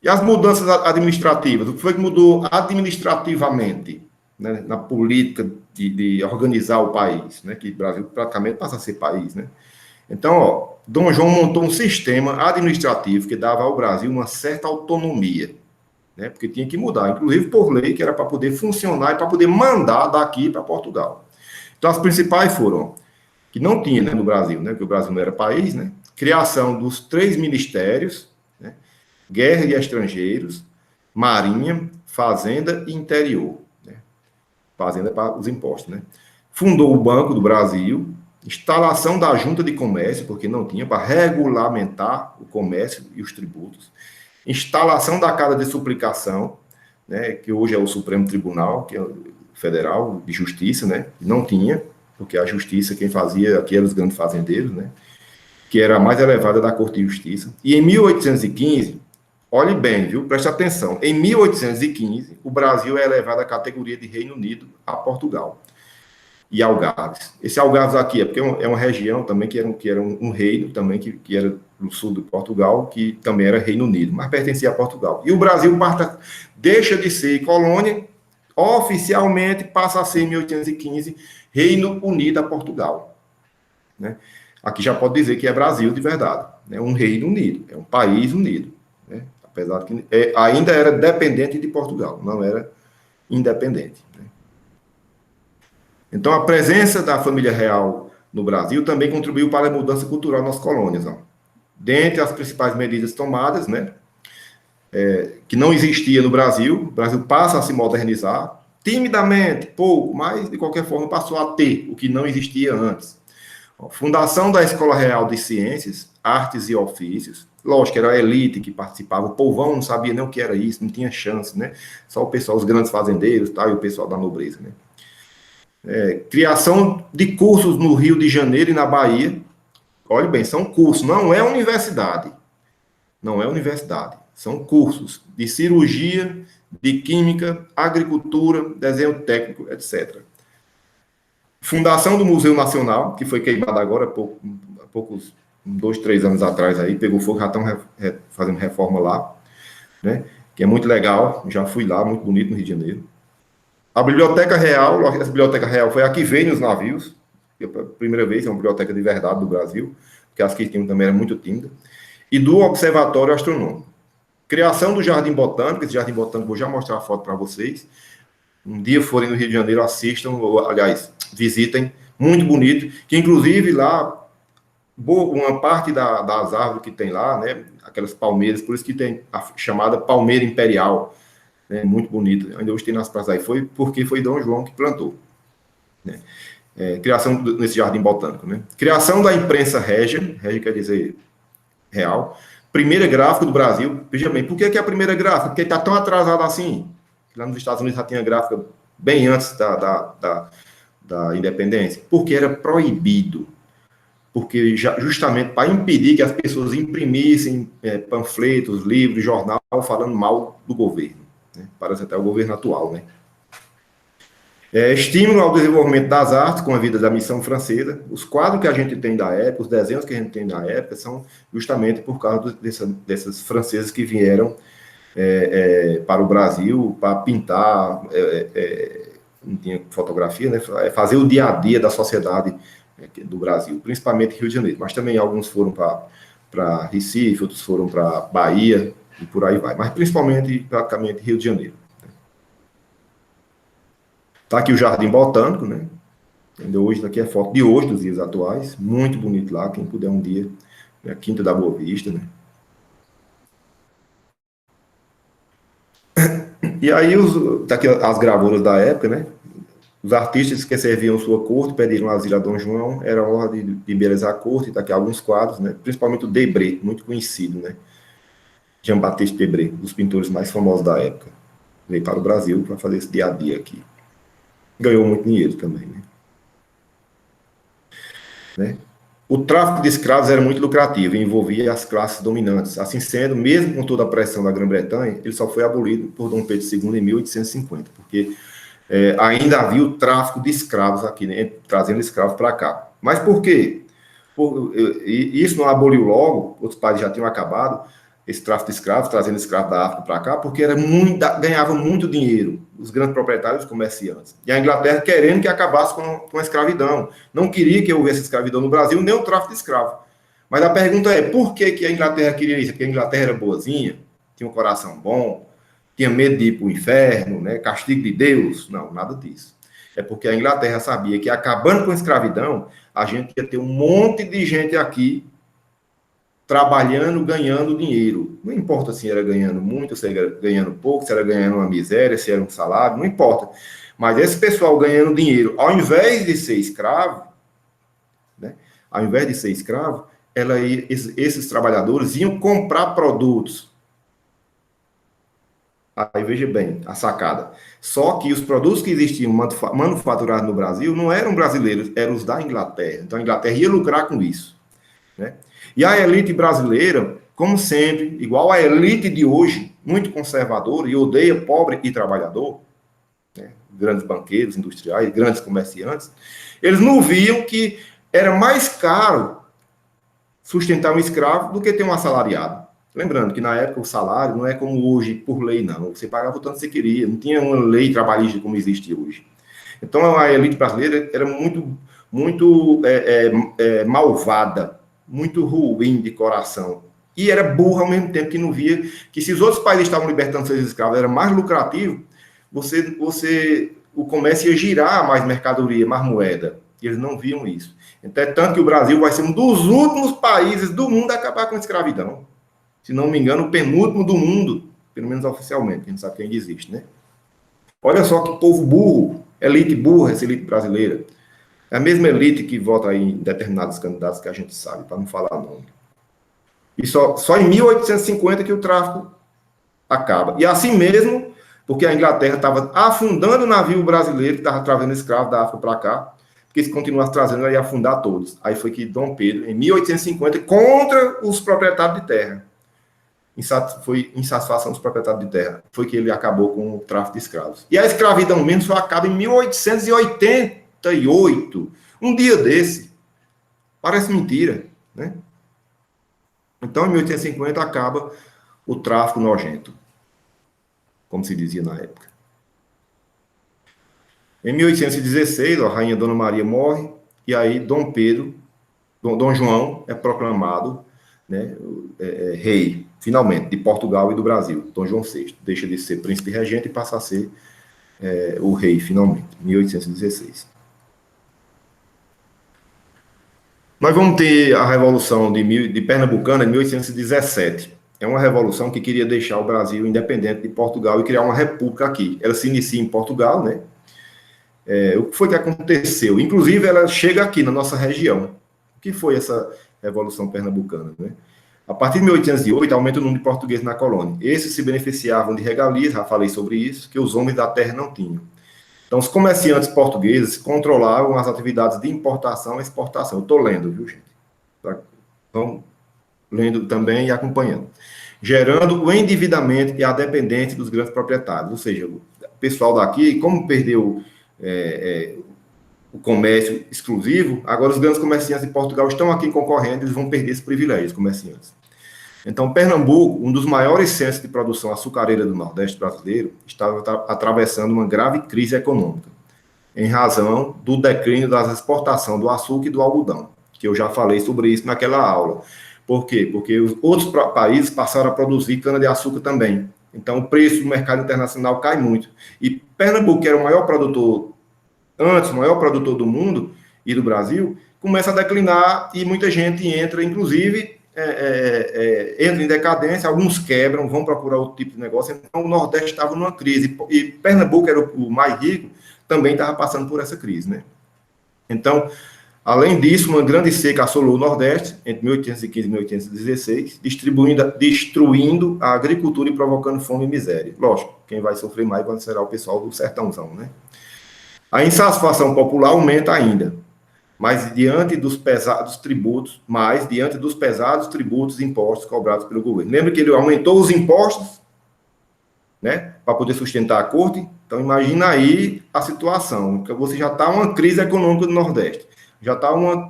E as mudanças administrativas? O que foi que mudou administrativamente, né, na política de organizar o país? Né, que o Brasil praticamente passa a ser país. Né? Então, Dom João montou um sistema administrativo que dava ao Brasil uma certa autonomia, né, porque tinha que mudar, inclusive por lei, que era para poder funcionar e para poder mandar daqui para Portugal. Então, as principais foram, que não tinha, né, no Brasil, né, porque o Brasil não era país, né, criação dos 3 ministérios, né, guerra e estrangeiros, marinha, fazenda e interior. Né, fazenda para os impostos. Né. Fundou o Banco do Brasil, instalação da Junta de Comércio, porque não tinha, para regulamentar o comércio e os tributos, instalação da Casa de Suplicação, né, que hoje é o Supremo Tribunal, que é o Federal de Justiça, né, não tinha, porque a justiça quem fazia aqui eram os grandes fazendeiros, né, que era a mais elevada da Corte de Justiça. E em 1815, olhe bem, viu, preste atenção, em 1815, o Brasil é elevado à categoria de Reino Unido a Portugal e Algarves. Esse Algarves aqui é porque é uma região também que era um reino também que era no sul de Portugal, que também era Reino Unido, mas pertencia a Portugal. E o Brasil deixa de ser colônia, oficialmente passa a ser, em 1815, Reino Unido a Portugal. Né? Aqui já pode dizer que é Brasil de verdade. É, né? Um Reino Unido, é um país unido. Né? Apesar de que ainda era dependente de Portugal, não era independente. Né? Então, a presença da família real no Brasil também contribuiu para a mudança cultural nas colônias. Ó. Dentre as principais medidas tomadas, né, que não existia no Brasil, o Brasil passa a se modernizar, timidamente, pouco, mas de qualquer forma passou a ter o que não existia antes. Ó, fundação da Escola Real de Ciências, Artes e Ofícios, lógico, era a elite que participava, o povão não sabia nem o que era isso, não tinha chance, né? Só o pessoal, os grandes fazendeiros, tá, e o pessoal da nobreza, né? Criação de cursos no Rio de Janeiro e na Bahia. Olhe bem, são cursos, não é universidade. Não é universidade. São cursos de cirurgia, de química, agricultura, desenho técnico, etc. Fundação do Museu Nacional, que foi queimado agora, há poucos 2, 3 anos atrás, aí, pegou fogo, já estão fazendo reforma lá, né? Que é muito legal, já fui lá, muito bonito no Rio de Janeiro. A Biblioteca Real, essa Biblioteca Real foi a que veio nos navios, a primeira vez, é uma biblioteca de verdade do Brasil, porque as que tinham também era muito tímida, e do Observatório Astronômico. Criação do Jardim Botânico, esse Jardim Botânico, vou já mostrar a foto para vocês. Um dia forem no Rio de Janeiro, assistam, ou, aliás, visitem, muito bonito, que inclusive lá, uma parte das árvores que tem lá, né, aquelas palmeiras, por isso que tem a chamada palmeira imperial, né, muito bonita, ainda hoje tem nas praças aí, foi porque foi Dom João que plantou. Né. criação nesse jardim botânico, né? Criação da imprensa régia, régia quer dizer real, primeira gráfica do Brasil. Veja bem, por que é a primeira gráfica? Porque está tão atrasado assim. Lá nos Estados Unidos já tinha gráfica bem antes da independência. Porque era proibido. Porque justamente para impedir que as pessoas imprimissem panfletos, livros, jornal, falando mal do governo. Né? Parece até o governo atual, né? Estímulo ao desenvolvimento das artes com a vida da missão francesa. Os quadros que a gente tem da época, os desenhos que a gente tem da época, são justamente por causa dessas francesas que vieram para o Brasil para pintar, não tinha fotografia, né? Fazer o dia a dia da sociedade do Brasil, principalmente Rio de Janeiro. Mas também alguns foram para Recife, outros foram para Bahia e por aí vai. Mas principalmente, praticamente, Rio de Janeiro. Está aqui o Jardim Botânico, né? Ainda hoje, daqui é foto de hoje, dos dias atuais. Muito bonito lá, quem puder um dia. A Quinta da Boa Vista, né? E aí, tá aqui as gravuras da época, né? Os artistas que serviam sua corte pediram asilo a Dom João, era hora de embelezar a corte, tá aqui alguns quadros, né? Principalmente o Debré, muito conhecido, né? Jean-Baptiste Debré, um dos pintores mais famosos da época. Veio para o Brasil para fazer esse dia a dia aqui. Ganhou muito dinheiro também, né? O tráfico de escravos era muito lucrativo e envolvia as classes dominantes. Assim sendo, mesmo com toda a pressão da Grã-Bretanha, ele só foi abolido por Dom Pedro II em 1850, porque ainda havia o tráfico de escravos aqui, né, trazendo escravos para cá. Mas por quê? Isso não aboliu logo, outros países já tinham acabado, esse tráfico de escravos, trazendo escravos da África para cá, porque ganhava muito dinheiro, os grandes proprietários, os comerciantes. E a Inglaterra querendo que acabasse com a escravidão. Não queria que houvesse escravidão no Brasil, nem o tráfico de escravos. Mas a pergunta é, por que a Inglaterra queria isso? Porque a Inglaterra era boazinha, tinha um coração bom, tinha medo de ir para o inferno, né? Castigo de Deus? Não, nada disso. É porque a Inglaterra sabia que acabando com a escravidão, a gente ia ter um monte de gente aqui trabalhando, ganhando dinheiro. Não importa se era ganhando muito, se era ganhando pouco, se era ganhando uma miséria, se era um salário, não importa. Mas esse pessoal ganhando dinheiro, ao invés de ser escravo, né? Ao invés de ser escravo, esses trabalhadores iam comprar produtos. Aí veja bem a sacada. Só que os produtos que existiam manufaturados no Brasil não eram brasileiros, eram os da Inglaterra. Então a Inglaterra ia lucrar com isso, né? E a elite brasileira, como sempre, igual a elite de hoje, muito conservadora e odeia pobre e trabalhador, né? Grandes banqueiros, industriais, grandes comerciantes, eles não viam que era mais caro sustentar um escravo do que ter um assalariado. Lembrando que na época o salário não é como hoje, por lei, não. Você pagava o tanto que você queria, não tinha uma lei trabalhista como existe hoje. Então a elite brasileira era muito malvada, muito ruim de coração. E era burra ao mesmo tempo, que não via que se os outros países estavam libertando seus escravos, era mais lucrativo, o comércio ia girar mais mercadoria, mais moeda. E eles não viam isso. Então, tanto que o Brasil vai ser um dos últimos países do mundo a acabar com a escravidão. Se não me engano, o penúltimo do mundo, pelo menos oficialmente, a gente sabe que ainda existe, né? Olha só que povo burro, elite burra, essa elite brasileira. É a mesma elite que vota aí em determinados candidatos que a gente sabe, para não falar nome. E só em 1850 que o tráfico acaba. E assim mesmo, porque a Inglaterra estava afundando o navio brasileiro que estava trazendo escravo da África para cá, porque se continuasse trazendo, ela ia afundar todos. Aí foi que Dom Pedro, em 1850, contra os proprietários de terra, foi insatisfação dos proprietários de terra, foi que ele acabou com o tráfico de escravos. E a escravidão mesmo só acaba em 1888, um dia desse. Parece mentira, né? Então, em 1850, acaba o tráfico nojento, como se dizia na época. Em 1816, a rainha Dona Maria morre, e aí Dom João é proclamado, né, rei, finalmente, de Portugal e do Brasil. Dom João VI deixa de ser príncipe regente e passa a ser o rei, finalmente, 1816. Nós vamos ter a Revolução de Pernambucana em 1817. É uma revolução que queria deixar o Brasil independente de Portugal e criar uma república aqui. Ela se inicia em Portugal, né? o que foi que aconteceu? Inclusive, ela chega aqui na nossa região. O que foi essa Revolução Pernambucana, né? A partir de 1808, aumenta o número de portugueses na colônia. Esses se beneficiavam de regalias, já falei sobre isso, que os homens da terra não tinham. Então, os comerciantes portugueses controlavam as atividades de importação e exportação. Eu estou lendo, viu, gente? Então, lendo também e acompanhando. Gerando o endividamento e a dependência dos grandes proprietários. Ou seja, o pessoal daqui, como perdeu o comércio exclusivo, agora os grandes comerciantes de Portugal estão aqui concorrendo, eles vão perder esse privilégio, os comerciantes. Então, Pernambuco, um dos maiores centros de produção açucareira do Nordeste brasileiro, estava atravessando uma grave crise econômica, em razão do declínio das exportações do açúcar e do algodão, que eu já falei sobre isso naquela aula. Por quê? Porque os outros países passaram a produzir cana-de-açúcar também. Então, o preço do mercado internacional cai muito. E Pernambuco, que era o maior produtor, antes, o maior produtor do mundo e do Brasil, começa a declinar e muita gente entra, inclusive, entra em decadência, alguns quebram, vão procurar outro tipo de negócio. Então, o Nordeste estava numa crise. E Pernambuco era o mais rico, também estava passando por essa crise, né? Então, além disso, uma grande seca assolou o Nordeste entre 1815 e 1816, destruindo a agricultura e provocando fome e miséria. Lógico, quem vai sofrer mais será o pessoal do sertãozão, né? A insatisfação popular aumenta ainda, mas diante dos pesados tributos e impostos cobrados pelo governo. Lembra que ele aumentou os impostos, né, para poder sustentar a corte? Então, imagina aí a situação, que você já está uma crise econômica do Nordeste.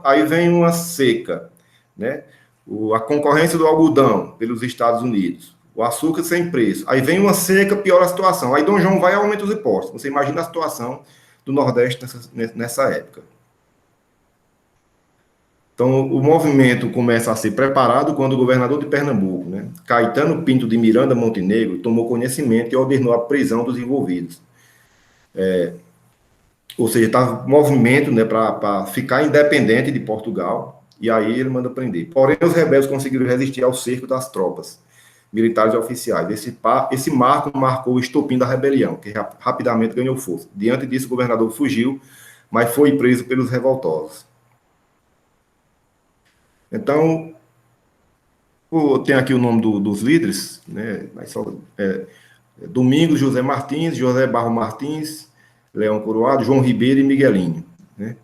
Aí vem uma seca, né? A concorrência do algodão pelos Estados Unidos, o açúcar sem preço. Aí vem uma seca, piora a situação. Aí Dom João vai e aumenta os impostos. Você imagina a situação do Nordeste nessa época. Então, o movimento começa a ser preparado quando o governador de Pernambuco, né, Caetano Pinto de Miranda Montenegro, tomou conhecimento e ordenou a prisão dos envolvidos. Ou seja, estava movimento, né, para ficar independente de Portugal, e aí ele manda prender. Porém, os rebeldes conseguiram resistir ao cerco das tropas militares e oficiais. Esse marco marcou o estopim da rebelião, que rapidamente ganhou força. Diante disso, o governador fugiu, mas foi preso pelos revoltosos. Então, tem aqui o nome dos líderes, né? Domingos José Martins, José Barro Martins, Leão Coroado, João Ribeiro e Miguelinho, né?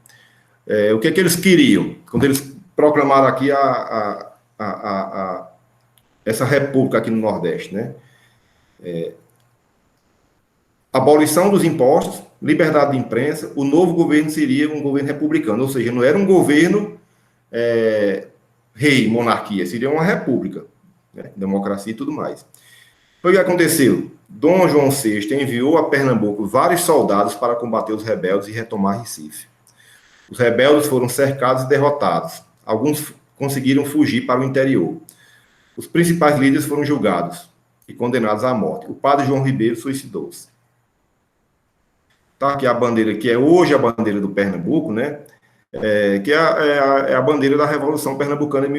O que é que eles queriam? Quando eles proclamaram aqui essa república aqui no Nordeste, né? Abolição dos impostos, liberdade de imprensa, o novo governo seria um governo republicano, ou seja, não era um governo rei, monarquia, seria uma república, né? Democracia e tudo mais. Foi o que aconteceu? Dom João VI enviou a Pernambuco vários soldados para combater os rebeldes e retomar Recife. Os rebeldes foram cercados e derrotados. Alguns conseguiram fugir para o interior. Os principais líderes foram julgados e condenados à morte. O padre João Ribeiro suicidou-se. Tá aqui a bandeira, que é hoje a bandeira do Pernambuco, né? Que é a bandeira da Revolução Pernambucana em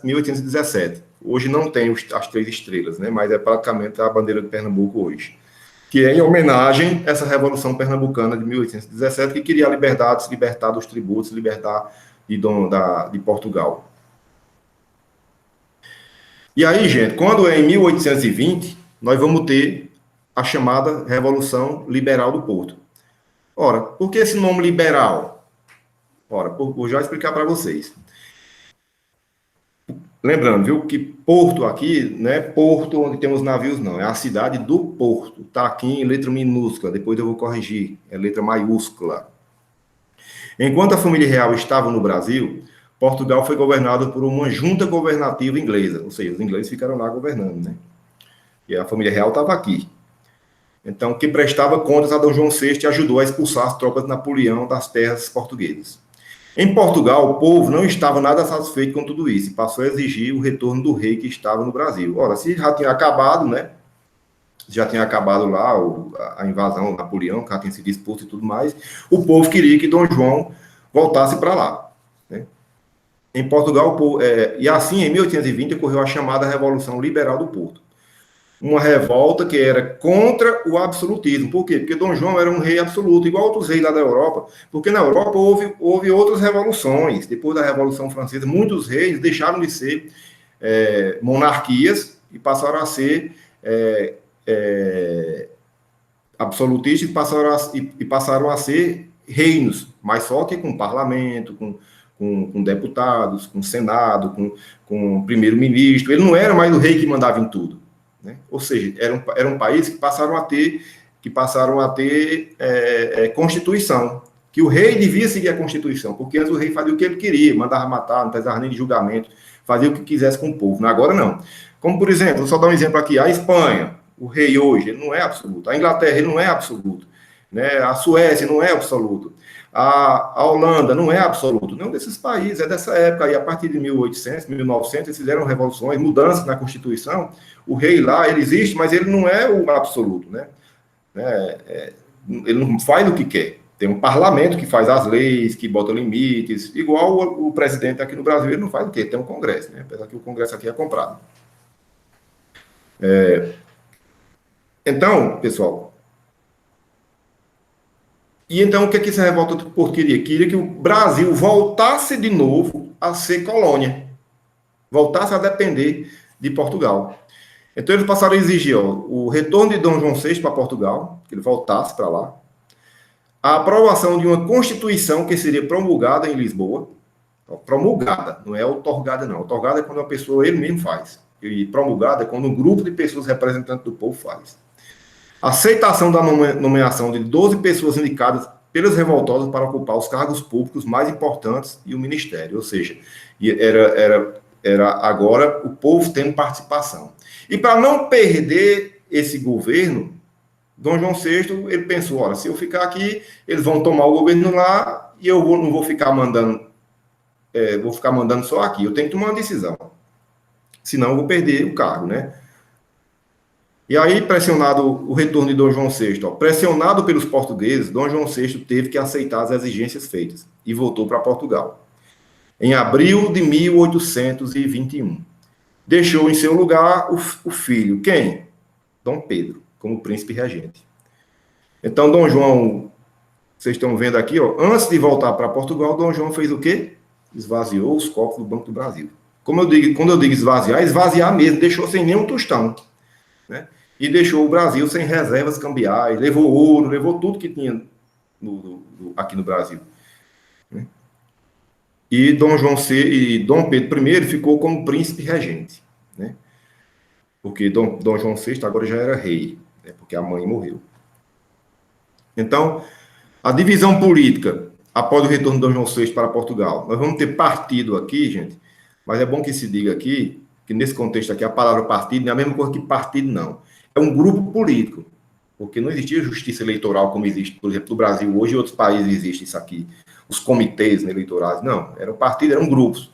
1817. Hoje não tem as 3 estrelas, né? Mas é praticamente a bandeira de Pernambuco hoje. Que é em homenagem a essa Revolução Pernambucana de 1817, que queria a liberdade, se libertar dos tributos, se libertar de Portugal. E aí, gente, quando é em 1820, nós vamos ter a chamada Revolução Liberal do Porto. Ora, por que esse nome liberal? Ora, vou já explicar para vocês. Lembrando, viu, que Porto aqui não é Porto onde temos navios, não. É a cidade do Porto. Está aqui em letra minúscula, depois eu vou corrigir. É letra maiúscula. Enquanto a família real estava no Brasil, Portugal foi governado por uma junta governativa inglesa. Ou seja, os ingleses ficaram lá governando, né? E a família real estava aqui. Então, que prestava contas a Dom João VI e ajudou a expulsar as tropas de Napoleão das terras portuguesas. Em Portugal, o povo não estava nada satisfeito com tudo isso e passou a exigir o retorno do rei que estava no Brasil. Ora, se já tinha acabado, né? Já tinha acabado lá a invasão, Napoleão, que já tinha sido expulso e tudo mais, o povo queria que Dom João voltasse para lá, né? Em Portugal, e assim, em 1820, ocorreu a chamada Revolução Liberal do Porto. uma revolta que era contra o absolutismo. Por quê? Porque Dom João era um rei absoluto, igual outros reis lá da Europa, porque na Europa houve outras revoluções. Depois da Revolução Francesa, muitos reis deixaram de ser monarquias e passaram a ser absolutistas e passaram a ser reinos, mas só que com parlamento, com deputados, com senado, com primeiro-ministro. Ele não era mais o rei que mandava em tudo. Né? Ou seja, era um país que passaram a ter Constituição, que o rei devia seguir a Constituição, porque antes o rei fazia o que ele queria, mandava matar, não precisava nem de julgamento, fazia o que quisesse com o povo. Agora não. Como, por exemplo, vou só dar um exemplo aqui, a Espanha, o rei hoje, ele não é absoluto. A Inglaterra, ele não é absoluto. Né? A Suécia não é absoluto. A Holanda não é absoluto. Nenhum desses países, é dessa época. E a partir de 1800, 1900, eles fizeram revoluções, mudanças na Constituição. O rei lá, ele existe, mas ele não é o absoluto. Né? Ele não faz o que quer. Tem um parlamento que faz as leis, que bota limites, igual o presidente aqui no Brasil, ele não faz o quê? Tem um congresso, né? Apesar que o congresso aqui é comprado. Então, pessoal, e então o que essa revolta do Porto queria? Queria que o Brasil voltasse de novo a ser colônia, voltasse a depender de Portugal. Então eles passaram a exigir o retorno de Dom João VI para Portugal, que ele voltasse para lá, a aprovação de uma Constituição que seria promulgada em Lisboa, promulgada, não é otorgada não, otorgada é quando uma pessoa, ele mesmo faz, e promulgada é quando um grupo de pessoas representantes do povo faz. Aceitação da nomeação de 12 pessoas indicadas pelos revoltosos para ocupar os cargos públicos mais importantes e o ministério, ou seja, era agora o povo tendo participação. E para não perder esse governo, Dom João VI, ele pensou, olha, se eu ficar aqui, eles vão tomar o governo lá e eu não vou ficar mandando, vou ficar mandando só aqui, eu tenho que tomar uma decisão, senão eu vou perder o cargo, né? E aí, pressionado o retorno de Dom João VI, pressionado pelos portugueses, Dom João VI teve que aceitar as exigências feitas e voltou para Portugal. Em abril de 1821. Deixou em seu lugar o filho, quem? Dom Pedro, como príncipe regente. Então, Dom João, vocês estão vendo aqui, antes de voltar para Portugal, Dom João fez o quê? Esvaziou os cofres do Banco do Brasil. Quando eu digo esvaziar mesmo, deixou sem nenhum tostão. Né? E deixou o Brasil sem reservas cambiais, levou ouro, levou tudo que tinha aqui no Brasil. Né? E Dom Pedro I ficou como príncipe regente, né? Porque Dom João VI agora já era rei, né? Porque a mãe morreu. Então, a divisão política após o retorno de Dom João VI para Portugal. Nós vamos ter partido aqui, gente, mas é bom que se diga aqui, que nesse contexto aqui, a palavra partido não é a mesma coisa que partido, não. É um grupo político, porque não existia justiça eleitoral como existe, por exemplo, no Brasil hoje, em outros países existe isso aqui, os comitês eleitorais, não, era um partido, eram grupos.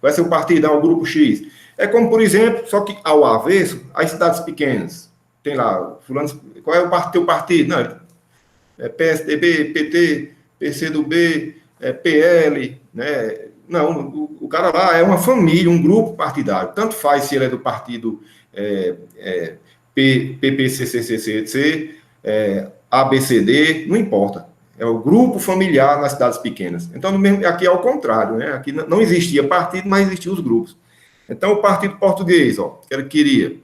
Vai ser um partido, é um grupo X. É como, por exemplo, só que ao avesso, as cidades pequenas, tem lá, fulano, qual é o teu partido? Não, é PSDB, PT, PCdoB, PL, né? Não, o cara lá é uma família, um grupo partidário. Tanto faz se ele é do partido PPCCCC, ABCD, não importa. É o grupo familiar nas cidades pequenas. Então, aqui é ao contrário, né? Aqui não existia partido, mas existiam os grupos. Então, o Partido Português, que ele queria,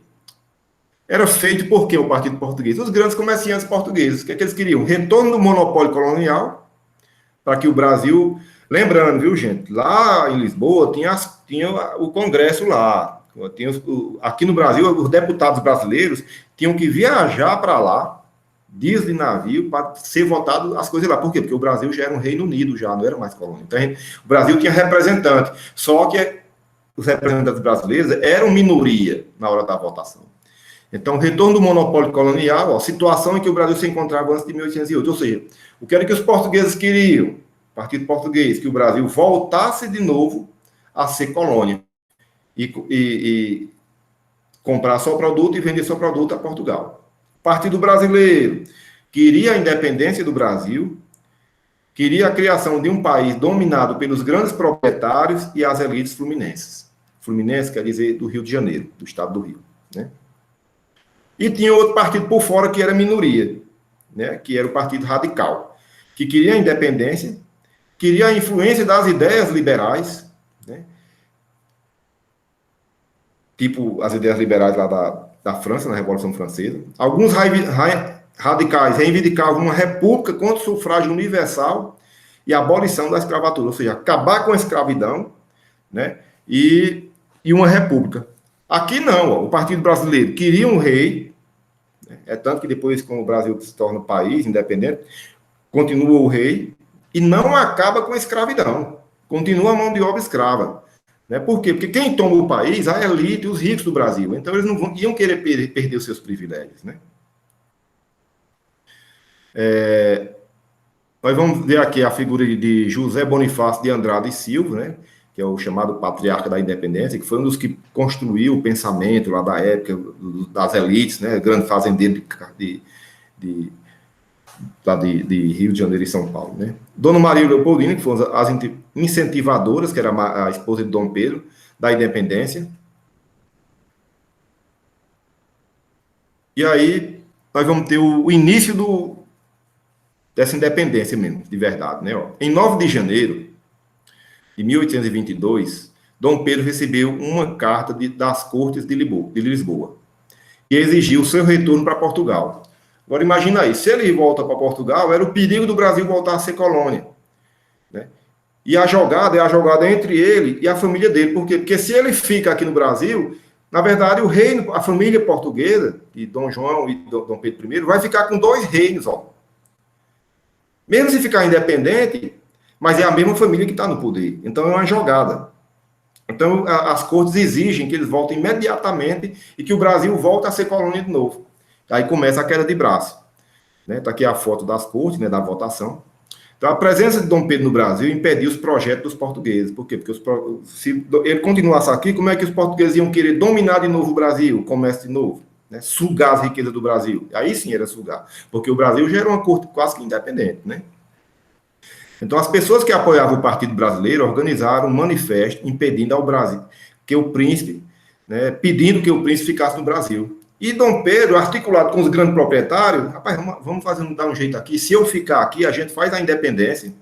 era feito por quê o Partido Português? Os grandes comerciantes portugueses. O que eles queriam? Retorno do monopólio colonial, para que o Brasil... Lembrando, viu, gente? Lá em Lisboa tinha o Congresso lá. Aqui no Brasil, os deputados brasileiros tinham que viajar para lá, dias de navio, para ser votado as coisas lá. Por quê? Porque o Brasil já era um Reino Unido, já não era mais colônia. Então, o Brasil tinha representante. Só que os representantes brasileiros eram minoria na hora da votação. Então, retorno do monopólio colonial, situação em que o Brasil se encontrava antes de 1808. Ou seja, o que era que os portugueses queriam? Partido Português, que o Brasil voltasse de novo a ser colônia e comprar seu produto e vender seu produto a Portugal. Partido Brasileiro queria a independência do Brasil, queria a criação de um país dominado pelos grandes proprietários e as elites fluminenses. Fluminense quer dizer do Rio de Janeiro, do estado do Rio, né? E tinha outro partido por fora que era minoria, né, que era o Partido Radical, que queria a independência, queria a influência das ideias liberais, né, tipo as ideias liberais lá da França, na Revolução Francesa. Alguns radicais reivindicavam uma república contra o sufrágio universal e a abolição da escravatura, ou seja, acabar com a escravidão, né, e uma república. Aqui não, ó, o Partido Brasileiro queria um rei, né, é tanto que depois, como o Brasil se torna um país independente, continua o rei e não acaba com a escravidão, continua a mão de obra escrava. Né? Por quê? Porque quem toma o país, a elite, os ricos do Brasil. Então, eles não iam querer perder os seus privilégios. Né? Nós vamos ver aqui a figura de José Bonifácio de Andrade e Silva, né? Que é o chamado patriarca da independência, que foi um dos que construiu o pensamento lá da época das elites, né? Grande fazendeiro de Rio de Janeiro e São Paulo. Né? Dona Maria Leopoldina, que foram as incentivadoras, que era a esposa de Dom Pedro, da independência. E aí nós vamos ter o início dessa independência mesmo, de verdade. Né? Ó, em 9 de janeiro de 1822, Dom Pedro recebeu uma carta das Cortes de Lisboa e exigiu o seu retorno para Portugal. Agora imagina aí, se ele volta para Portugal, era o perigo do Brasil voltar a ser colônia. Né? E a jogada é a jogada entre ele e a família dele. Por quê? Porque se ele fica aqui no Brasil, na verdade, o reino, a família portuguesa, de Dom João e Dom Pedro I, vai ficar com 2 reinos. Ó. Mesmo se ficar independente, mas é a mesma família que está no poder. Então é uma jogada. Então as cortes exigem que eles voltem imediatamente e que o Brasil volte a ser colônia de novo. Aí começa a queda de braço. Está aqui a foto das cortes, né, da votação. Então, a presença de Dom Pedro no Brasil impediu os projetos dos portugueses. Por quê? Porque se ele continuasse aqui, como é que os portugueses iam querer dominar de novo o Brasil, o comércio de novo? Né? Sugar as riquezas do Brasil. Aí sim era sugar. Porque o Brasil já era uma corte quase que independente. Né? Então, as pessoas que apoiavam o Partido Brasileiro organizaram um manifesto impedindo ao Brasil que o príncipe, né, pedindo que o príncipe ficasse no Brasil. E Dom Pedro, articulado com os grandes proprietários, rapaz, vamos dar um jeito aqui. Se eu ficar aqui, a gente faz a independência.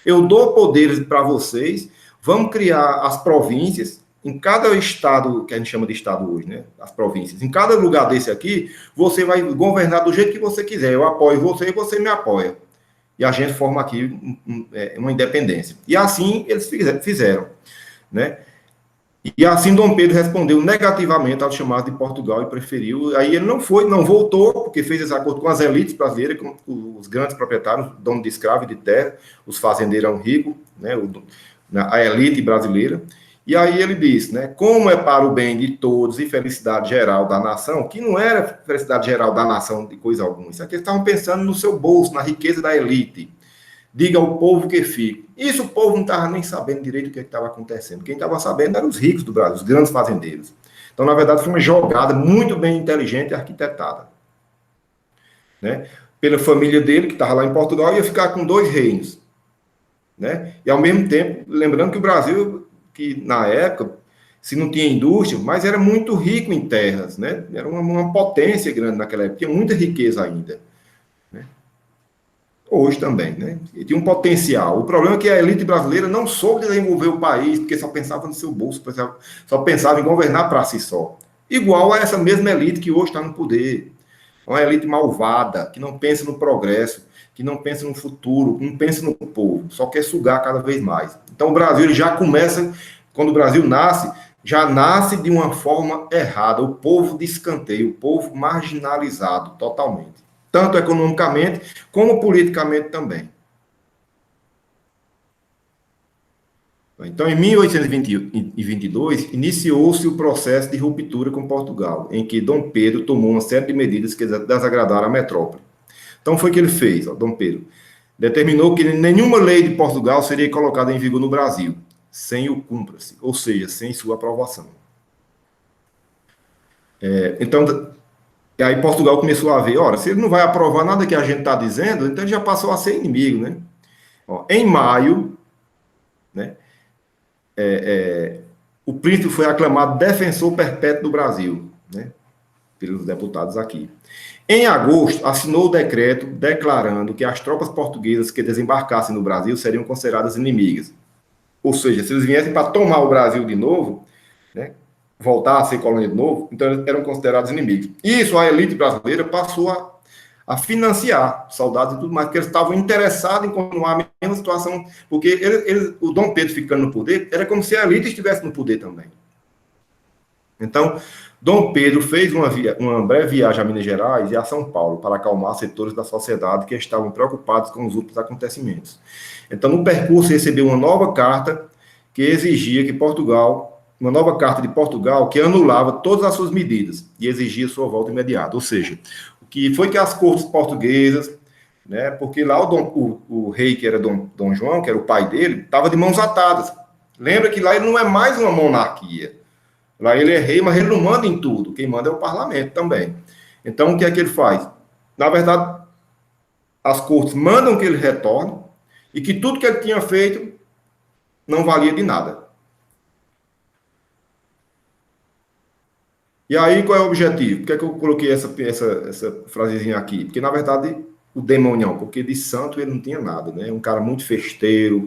Eu dou poderes para vocês. Vamos criar as províncias. Em cada estado, que a gente chama de estado hoje, né? As províncias. Em cada lugar desse aqui, você vai governar do jeito que você quiser. Eu apoio você e você me apoia. E a gente forma aqui uma independência. E assim eles fizeram. Né? E assim Dom Pedro respondeu negativamente ao chamado de Portugal e preferiu. Aí ele não voltou, porque fez esse acordo com as elites brasileiras, com os grandes proprietários, donos de escravo e de terra, os fazendeiros ricos, né, a elite brasileira. E aí ele disse, né, como é para o bem de todos e felicidade geral da nação, que não era felicidade geral da nação de coisa alguma. Isso aqui eles estavam pensando no seu bolso, na riqueza da elite. Diga ao povo que fique. Isso o povo não estava nem sabendo direito o que estava acontecendo. Quem estava sabendo eram os ricos do Brasil, os grandes fazendeiros. Então, na verdade, foi uma jogada muito bem inteligente e arquitetada. Né? Pela família dele, que estava lá em Portugal, ia ficar com 2 reinos. Né? E, ao mesmo tempo, lembrando que o Brasil, que na época, se não tinha indústria, mas era muito rico em terras. Né? Era uma potência grande naquela época, tinha muita riqueza ainda. Hoje também, né? E tinha um potencial. O problema é que a elite brasileira não soube desenvolver o país, porque só pensava no seu bolso, só pensava em governar para si só. Igual a essa mesma elite que hoje está no poder. Uma elite malvada, que não pensa no progresso, que não pensa no futuro, que não pensa no povo, só quer sugar cada vez mais. Então o Brasil ele já começa, quando o Brasil nasce, já nasce de uma forma errada, o povo de escanteio, o povo marginalizado totalmente. Tanto economicamente, como politicamente também. Então, em 1822, iniciou-se o processo de ruptura com Portugal, em que Dom Pedro tomou uma série de medidas que desagradaram a metrópole. Então, foi o que ele fez, ó, Dom Pedro. Determinou que nenhuma lei de Portugal seria colocada em vigor no Brasil, sem o cumpra-se, ou seja, sem sua aprovação. Então, e aí Portugal começou a ver, ora, se ele não vai aprovar nada que a gente está dizendo, então ele já passou a ser inimigo, né? Ó, em maio, né, o príncipe foi aclamado defensor perpétuo do Brasil, né? pelos deputados aqui. Em agosto, assinou o decreto declarando que as tropas portuguesas que desembarcassem no Brasil seriam consideradas inimigas. Ou seja, se eles viessem para tomar o Brasil de novo, né, voltar a ser colônia de novo, então eles eram considerados inimigos. Isso a elite brasileira passou a financiar soldados e tudo mais, porque eles estavam interessados em continuar a mesma situação, porque o Dom Pedro ficando no poder, era como se a elite estivesse no poder também. Então, Dom Pedro fez uma breve viagem a Minas Gerais e a São Paulo para acalmar setores da sociedade que estavam preocupados com os últimos acontecimentos. Então, no percurso, recebeu uma nova carta que exigia que Portugal, uma nova carta de Portugal que anulava todas as suas medidas e exigia sua volta imediata. Ou seja, o que foi que as cortes portuguesas, né, porque lá o rei, que era Dom João, que era o pai dele, estava de mãos atadas. Lembra que lá ele não é mais uma monarquia. Lá ele é rei, mas ele não manda em tudo. Quem manda é o parlamento também. Então, o que é que ele faz? Na verdade, as cortes mandam que ele retorne e que tudo que ele tinha feito não valia de nada. E aí, qual é o objetivo? Por que é que eu coloquei essa frasezinha aqui? Porque, na verdade, o demonião, porque de santo ele não tinha nada, né? Um cara muito festeiro,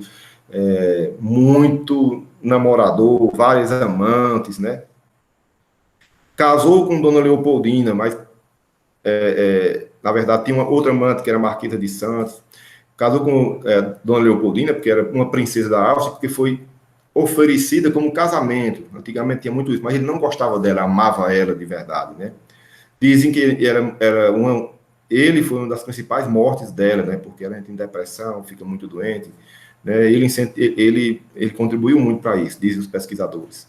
muito namorador, várias amantes, né? Casou com Dona Leopoldina, mas na verdade tinha uma outra amante que era Marquesa de Santos. Casou com Dona Leopoldina, porque era uma princesa da Áustria, porque foi oferecida como casamento. Antigamente tinha muito isso, mas ele não gostava dela, amava ela de verdade, né? Dizem que ele foi uma das principais mortes dela, né? Porque ela entra em depressão, fica muito doente. Né? Ele contribuiu muito para isso, dizem os pesquisadores.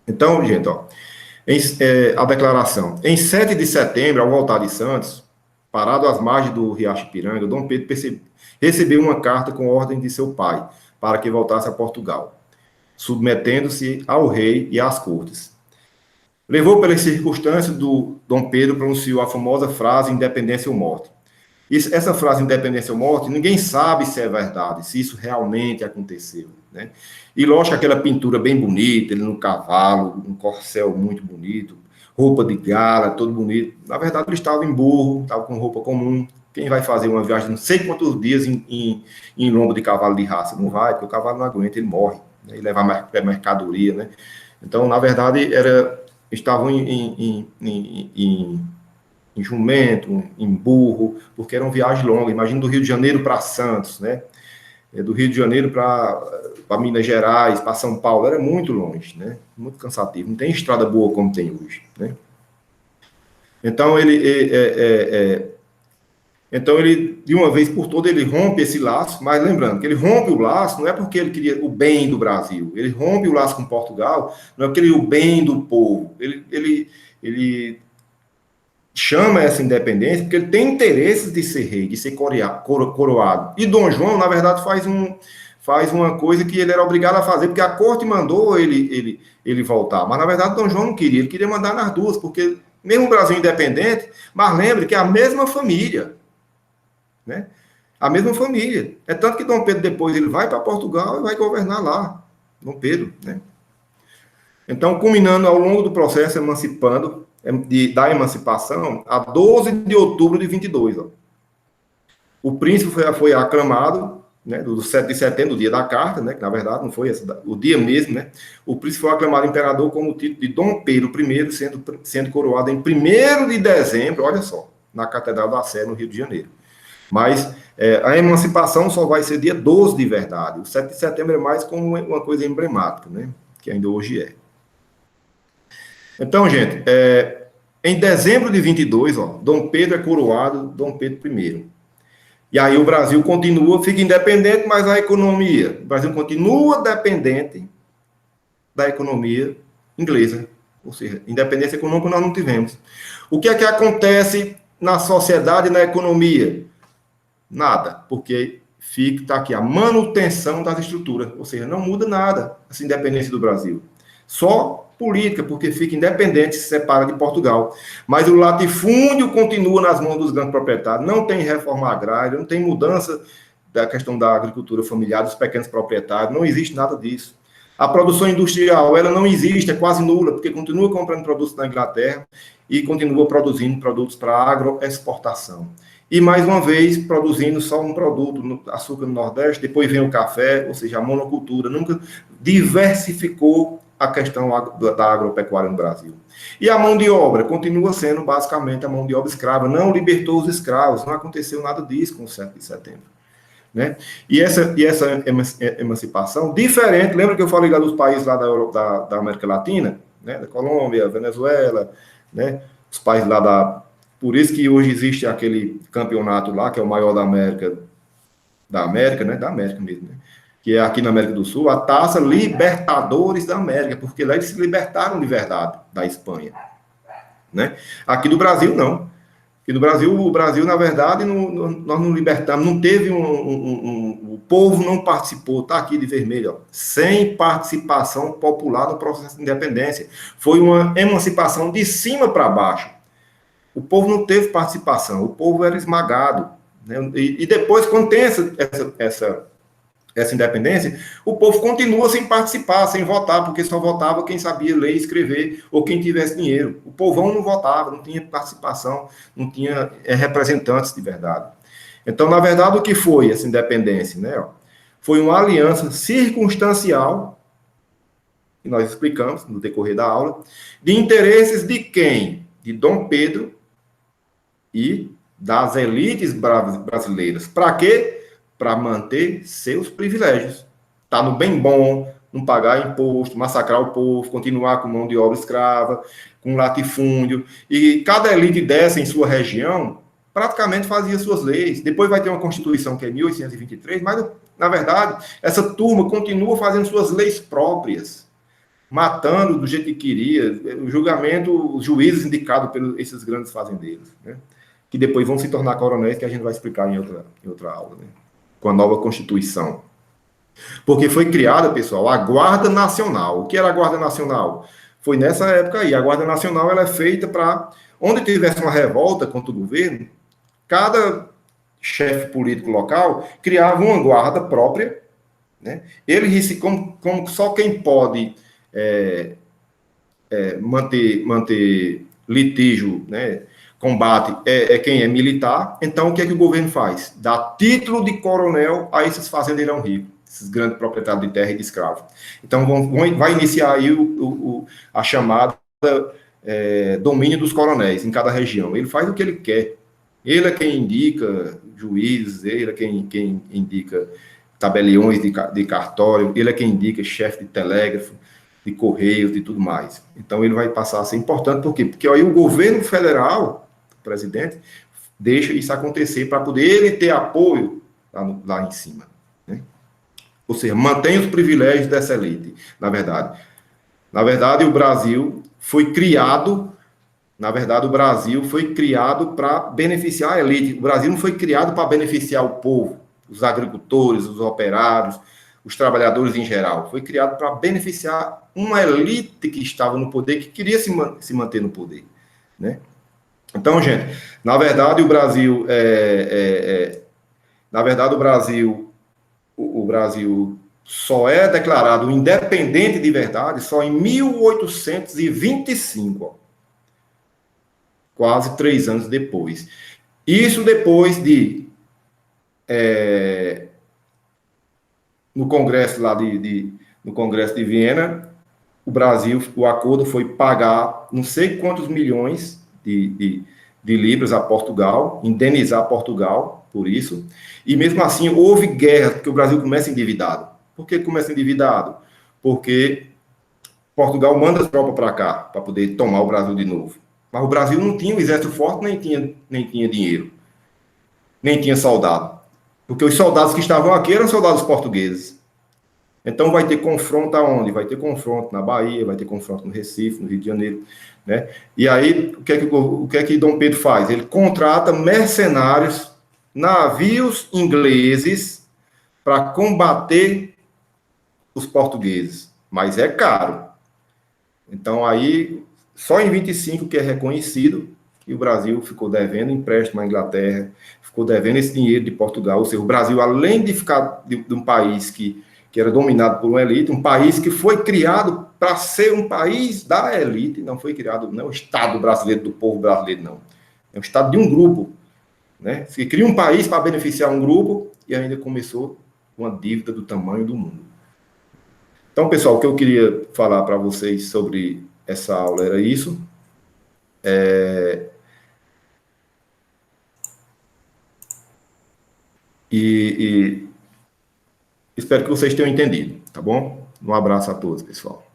Então, gente, ó, a declaração. Em 7 de setembro, ao voltar de Santos, parado às margens do Riacho Ipiranga, Dom Pedro recebeu uma carta com ordem de seu pai para que voltasse a Portugal, submetendo-se ao rei e às cortes. Levou pelas circunstâncias do Dom Pedro pronunciou a famosa frase independência ou morte. Essa frase independência ou morte, ninguém sabe se é verdade, se isso realmente aconteceu, né? E lógico, aquela pintura bem bonita, ele no cavalo, um corcel muito bonito, roupa de gala, todo bonito. Na verdade, ele estava em burro, estava com roupa comum. Quem vai fazer uma viagem não sei quantos dias em lombo de cavalo de raça? Não vai, porque o cavalo não aguenta, ele morre, né? E leva mercadoria, né? Então, na verdade, estavam em jumento, em burro, porque era uma viagem longa. Imagina do Rio de Janeiro para Santos, né? Do Rio de Janeiro para Minas Gerais, para São Paulo, era muito longe, né? Muito cansativo. Não tem estrada boa como tem hoje, né? Então ele, de uma vez por todas, ele rompe esse laço, mas lembrando que ele rompe o laço não é porque ele queria o bem do Brasil, ele rompe o laço com Portugal, não é porque ele queria o bem do povo, ele chama essa independência porque ele tem interesses de ser rei, de ser coroado. E Dom João, na verdade, faz uma coisa que ele era obrigado a fazer, porque a corte mandou ele voltar. Mas, na verdade, Dom João não queria, ele queria mandar nas duas, porque mesmo o Brasil independente, mas lembre que é a mesma família, né? A mesma família. É tanto que Dom Pedro depois ele vai para Portugal e vai governar lá. Dom Pedro, né? Então, culminando ao longo do processo da emancipação, a 12 de outubro de 22. Ó. O príncipe foi aclamado, né, do 7 de setembro, do dia da carta, né, que na verdade não foi o dia mesmo, né, o príncipe foi aclamado imperador com o título de Dom Pedro I, sendo coroado em 1º de dezembro, olha só, na Catedral da Sé, no Rio de Janeiro. Mas a emancipação só vai ser dia 12 de verdade. O 7 de setembro é mais como uma coisa emblemática, né, que ainda hoje é. Então, gente, em dezembro de 22, ó, Dom Pedro é coroado Dom Pedro I. E aí o Brasil fica independente, mas o Brasil continua dependente da economia inglesa. Ou seja, independência econômica nós não tivemos. O que é que acontece na sociedade e na economia? Nada, porque está aqui a manutenção das estruturas. Ou seja, não muda nada essa independência do Brasil. Só política, porque fica independente, se separa de Portugal. Mas o latifúndio continua nas mãos dos grandes proprietários, não tem reforma agrária, não tem mudança da questão da agricultura familiar, dos pequenos proprietários, não existe nada disso. A produção industrial, ela não existe, é quase nula, porque continua comprando produtos da Inglaterra e continua produzindo produtos para agroexportação. E, mais uma vez, produzindo só um produto, açúcar no Nordeste, depois vem o café, ou seja, a monocultura, nunca diversificou a questão da agropecuária no Brasil. E a mão de obra continua sendo, basicamente, a mão de obra escrava. Não libertou os escravos, não aconteceu nada disso com o 7 de setembro. Né? E essa emancipação, diferente, lembra que eu falei lá dos países lá da América Latina, né? Da Colômbia, Venezuela, né? Os países lá da... Por isso que hoje existe aquele campeonato lá, que é o maior da América, né? Da América mesmo, né? Que é aqui na América do Sul, a Taça Libertadores da América, porque lá eles se libertaram de verdade da Espanha. Né? Aqui do Brasil, não. Aqui no Brasil, o Brasil, na verdade, nós não libertamos, não teve o povo não participou, está aqui de vermelho, ó, sem participação popular no processo de independência. Foi uma emancipação de cima para baixo. O povo não teve participação, o povo era esmagado. Né? E depois, quando tem essa independência, o povo continua sem participar, sem votar, porque só votava quem sabia ler e escrever ou quem tivesse dinheiro. O povão não votava, não tinha participação, não tinha representantes de verdade. Então, na verdade, o que foi essa independência? Né? Foi uma aliança circunstancial, que nós explicamos no decorrer da aula, de interesses de quem? De Dom Pedro e das elites brasileiras. Para quê? Para manter seus privilégios. Tá no bem bom, não pagar imposto, massacrar o povo, continuar com mão de obra escrava, com latifúndio. E cada elite dessa em sua região praticamente fazia suas leis. Depois vai ter uma Constituição que é 1823, mas, na verdade, essa turma continua fazendo suas leis próprias, matando do jeito que queria, o julgamento, os juízes indicados por esses grandes fazendeiros, né? Que depois vão se tornar coronéis, que a gente vai explicar em outra aula, né? Com a nova Constituição. Porque foi criada, pessoal, a Guarda Nacional. O que era a Guarda Nacional? Foi nessa época aí. A Guarda Nacional ela é feita para, onde tivesse uma revolta contra o governo, cada chefe político local criava uma guarda própria, né? Ele, como só quem pode manter litígio, né? Combate quem é militar, então o que é que o governo faz? Dá título de coronel a esses fazendeirão ricos, esses grandes proprietários de terra e de escravo. Então vai iniciar aí a chamada domínio dos coronéis em cada região. Ele faz o que ele quer. Ele é quem indica juízes, ele é quem indica tabeliões de cartório, ele é quem indica chefe de telégrafo, de correios e tudo mais. Então ele vai passar a ser importante, por quê? Porque aí o governo federal, o presidente, deixa isso acontecer para poder ele ter apoio lá em cima. Né? Ou seja, mantém os privilégios dessa elite, na verdade. Na verdade, o Brasil foi criado para beneficiar a elite. O Brasil não foi criado para beneficiar o povo, os agricultores, os operários, os trabalhadores em geral. Foi criado para beneficiar uma elite que estava no poder, que queria se manter no poder. Né? Então, gente, na verdade, o Brasil o Brasil só é declarado independente de verdade só em 1825, ó, quase 3 anos depois. Isso depois de no Congresso lá no Congresso de Viena, o acordo foi pagar não sei quantos milhões de libras a Portugal, indenizar Portugal por isso, e mesmo assim houve guerra, porque o Brasil começa endividado. Por que começa endividado? Porque Portugal manda as tropas para cá, para poder tomar o Brasil de novo. Mas o Brasil não tinha um exército forte, nem tinha dinheiro, nem tinha soldado. Porque os soldados que estavam aqui eram soldados portugueses. Então vai ter confronto aonde? Vai ter confronto na Bahia, vai ter confronto no Recife, no Rio de Janeiro. Né? E aí, o que é que Dom Pedro faz? Ele contrata mercenários, navios ingleses, para combater os portugueses. Mas é caro. Então aí, só em 25 que é reconhecido, e o Brasil ficou devendo empréstimo à Inglaterra, ficou devendo esse dinheiro de Portugal. Ou seja, o Brasil, além de ficar de um país que que era dominado por uma elite, um país que foi criado para ser um país da elite, não foi criado, não é o Estado brasileiro do povo brasileiro, não. É o Estado de um grupo, né? Se cria um país para beneficiar um grupo e ainda começou uma dívida do tamanho do mundo. Então, pessoal, o que eu queria falar para vocês sobre essa aula era isso. E espero que vocês tenham entendido, tá bom? Um abraço a todos, pessoal.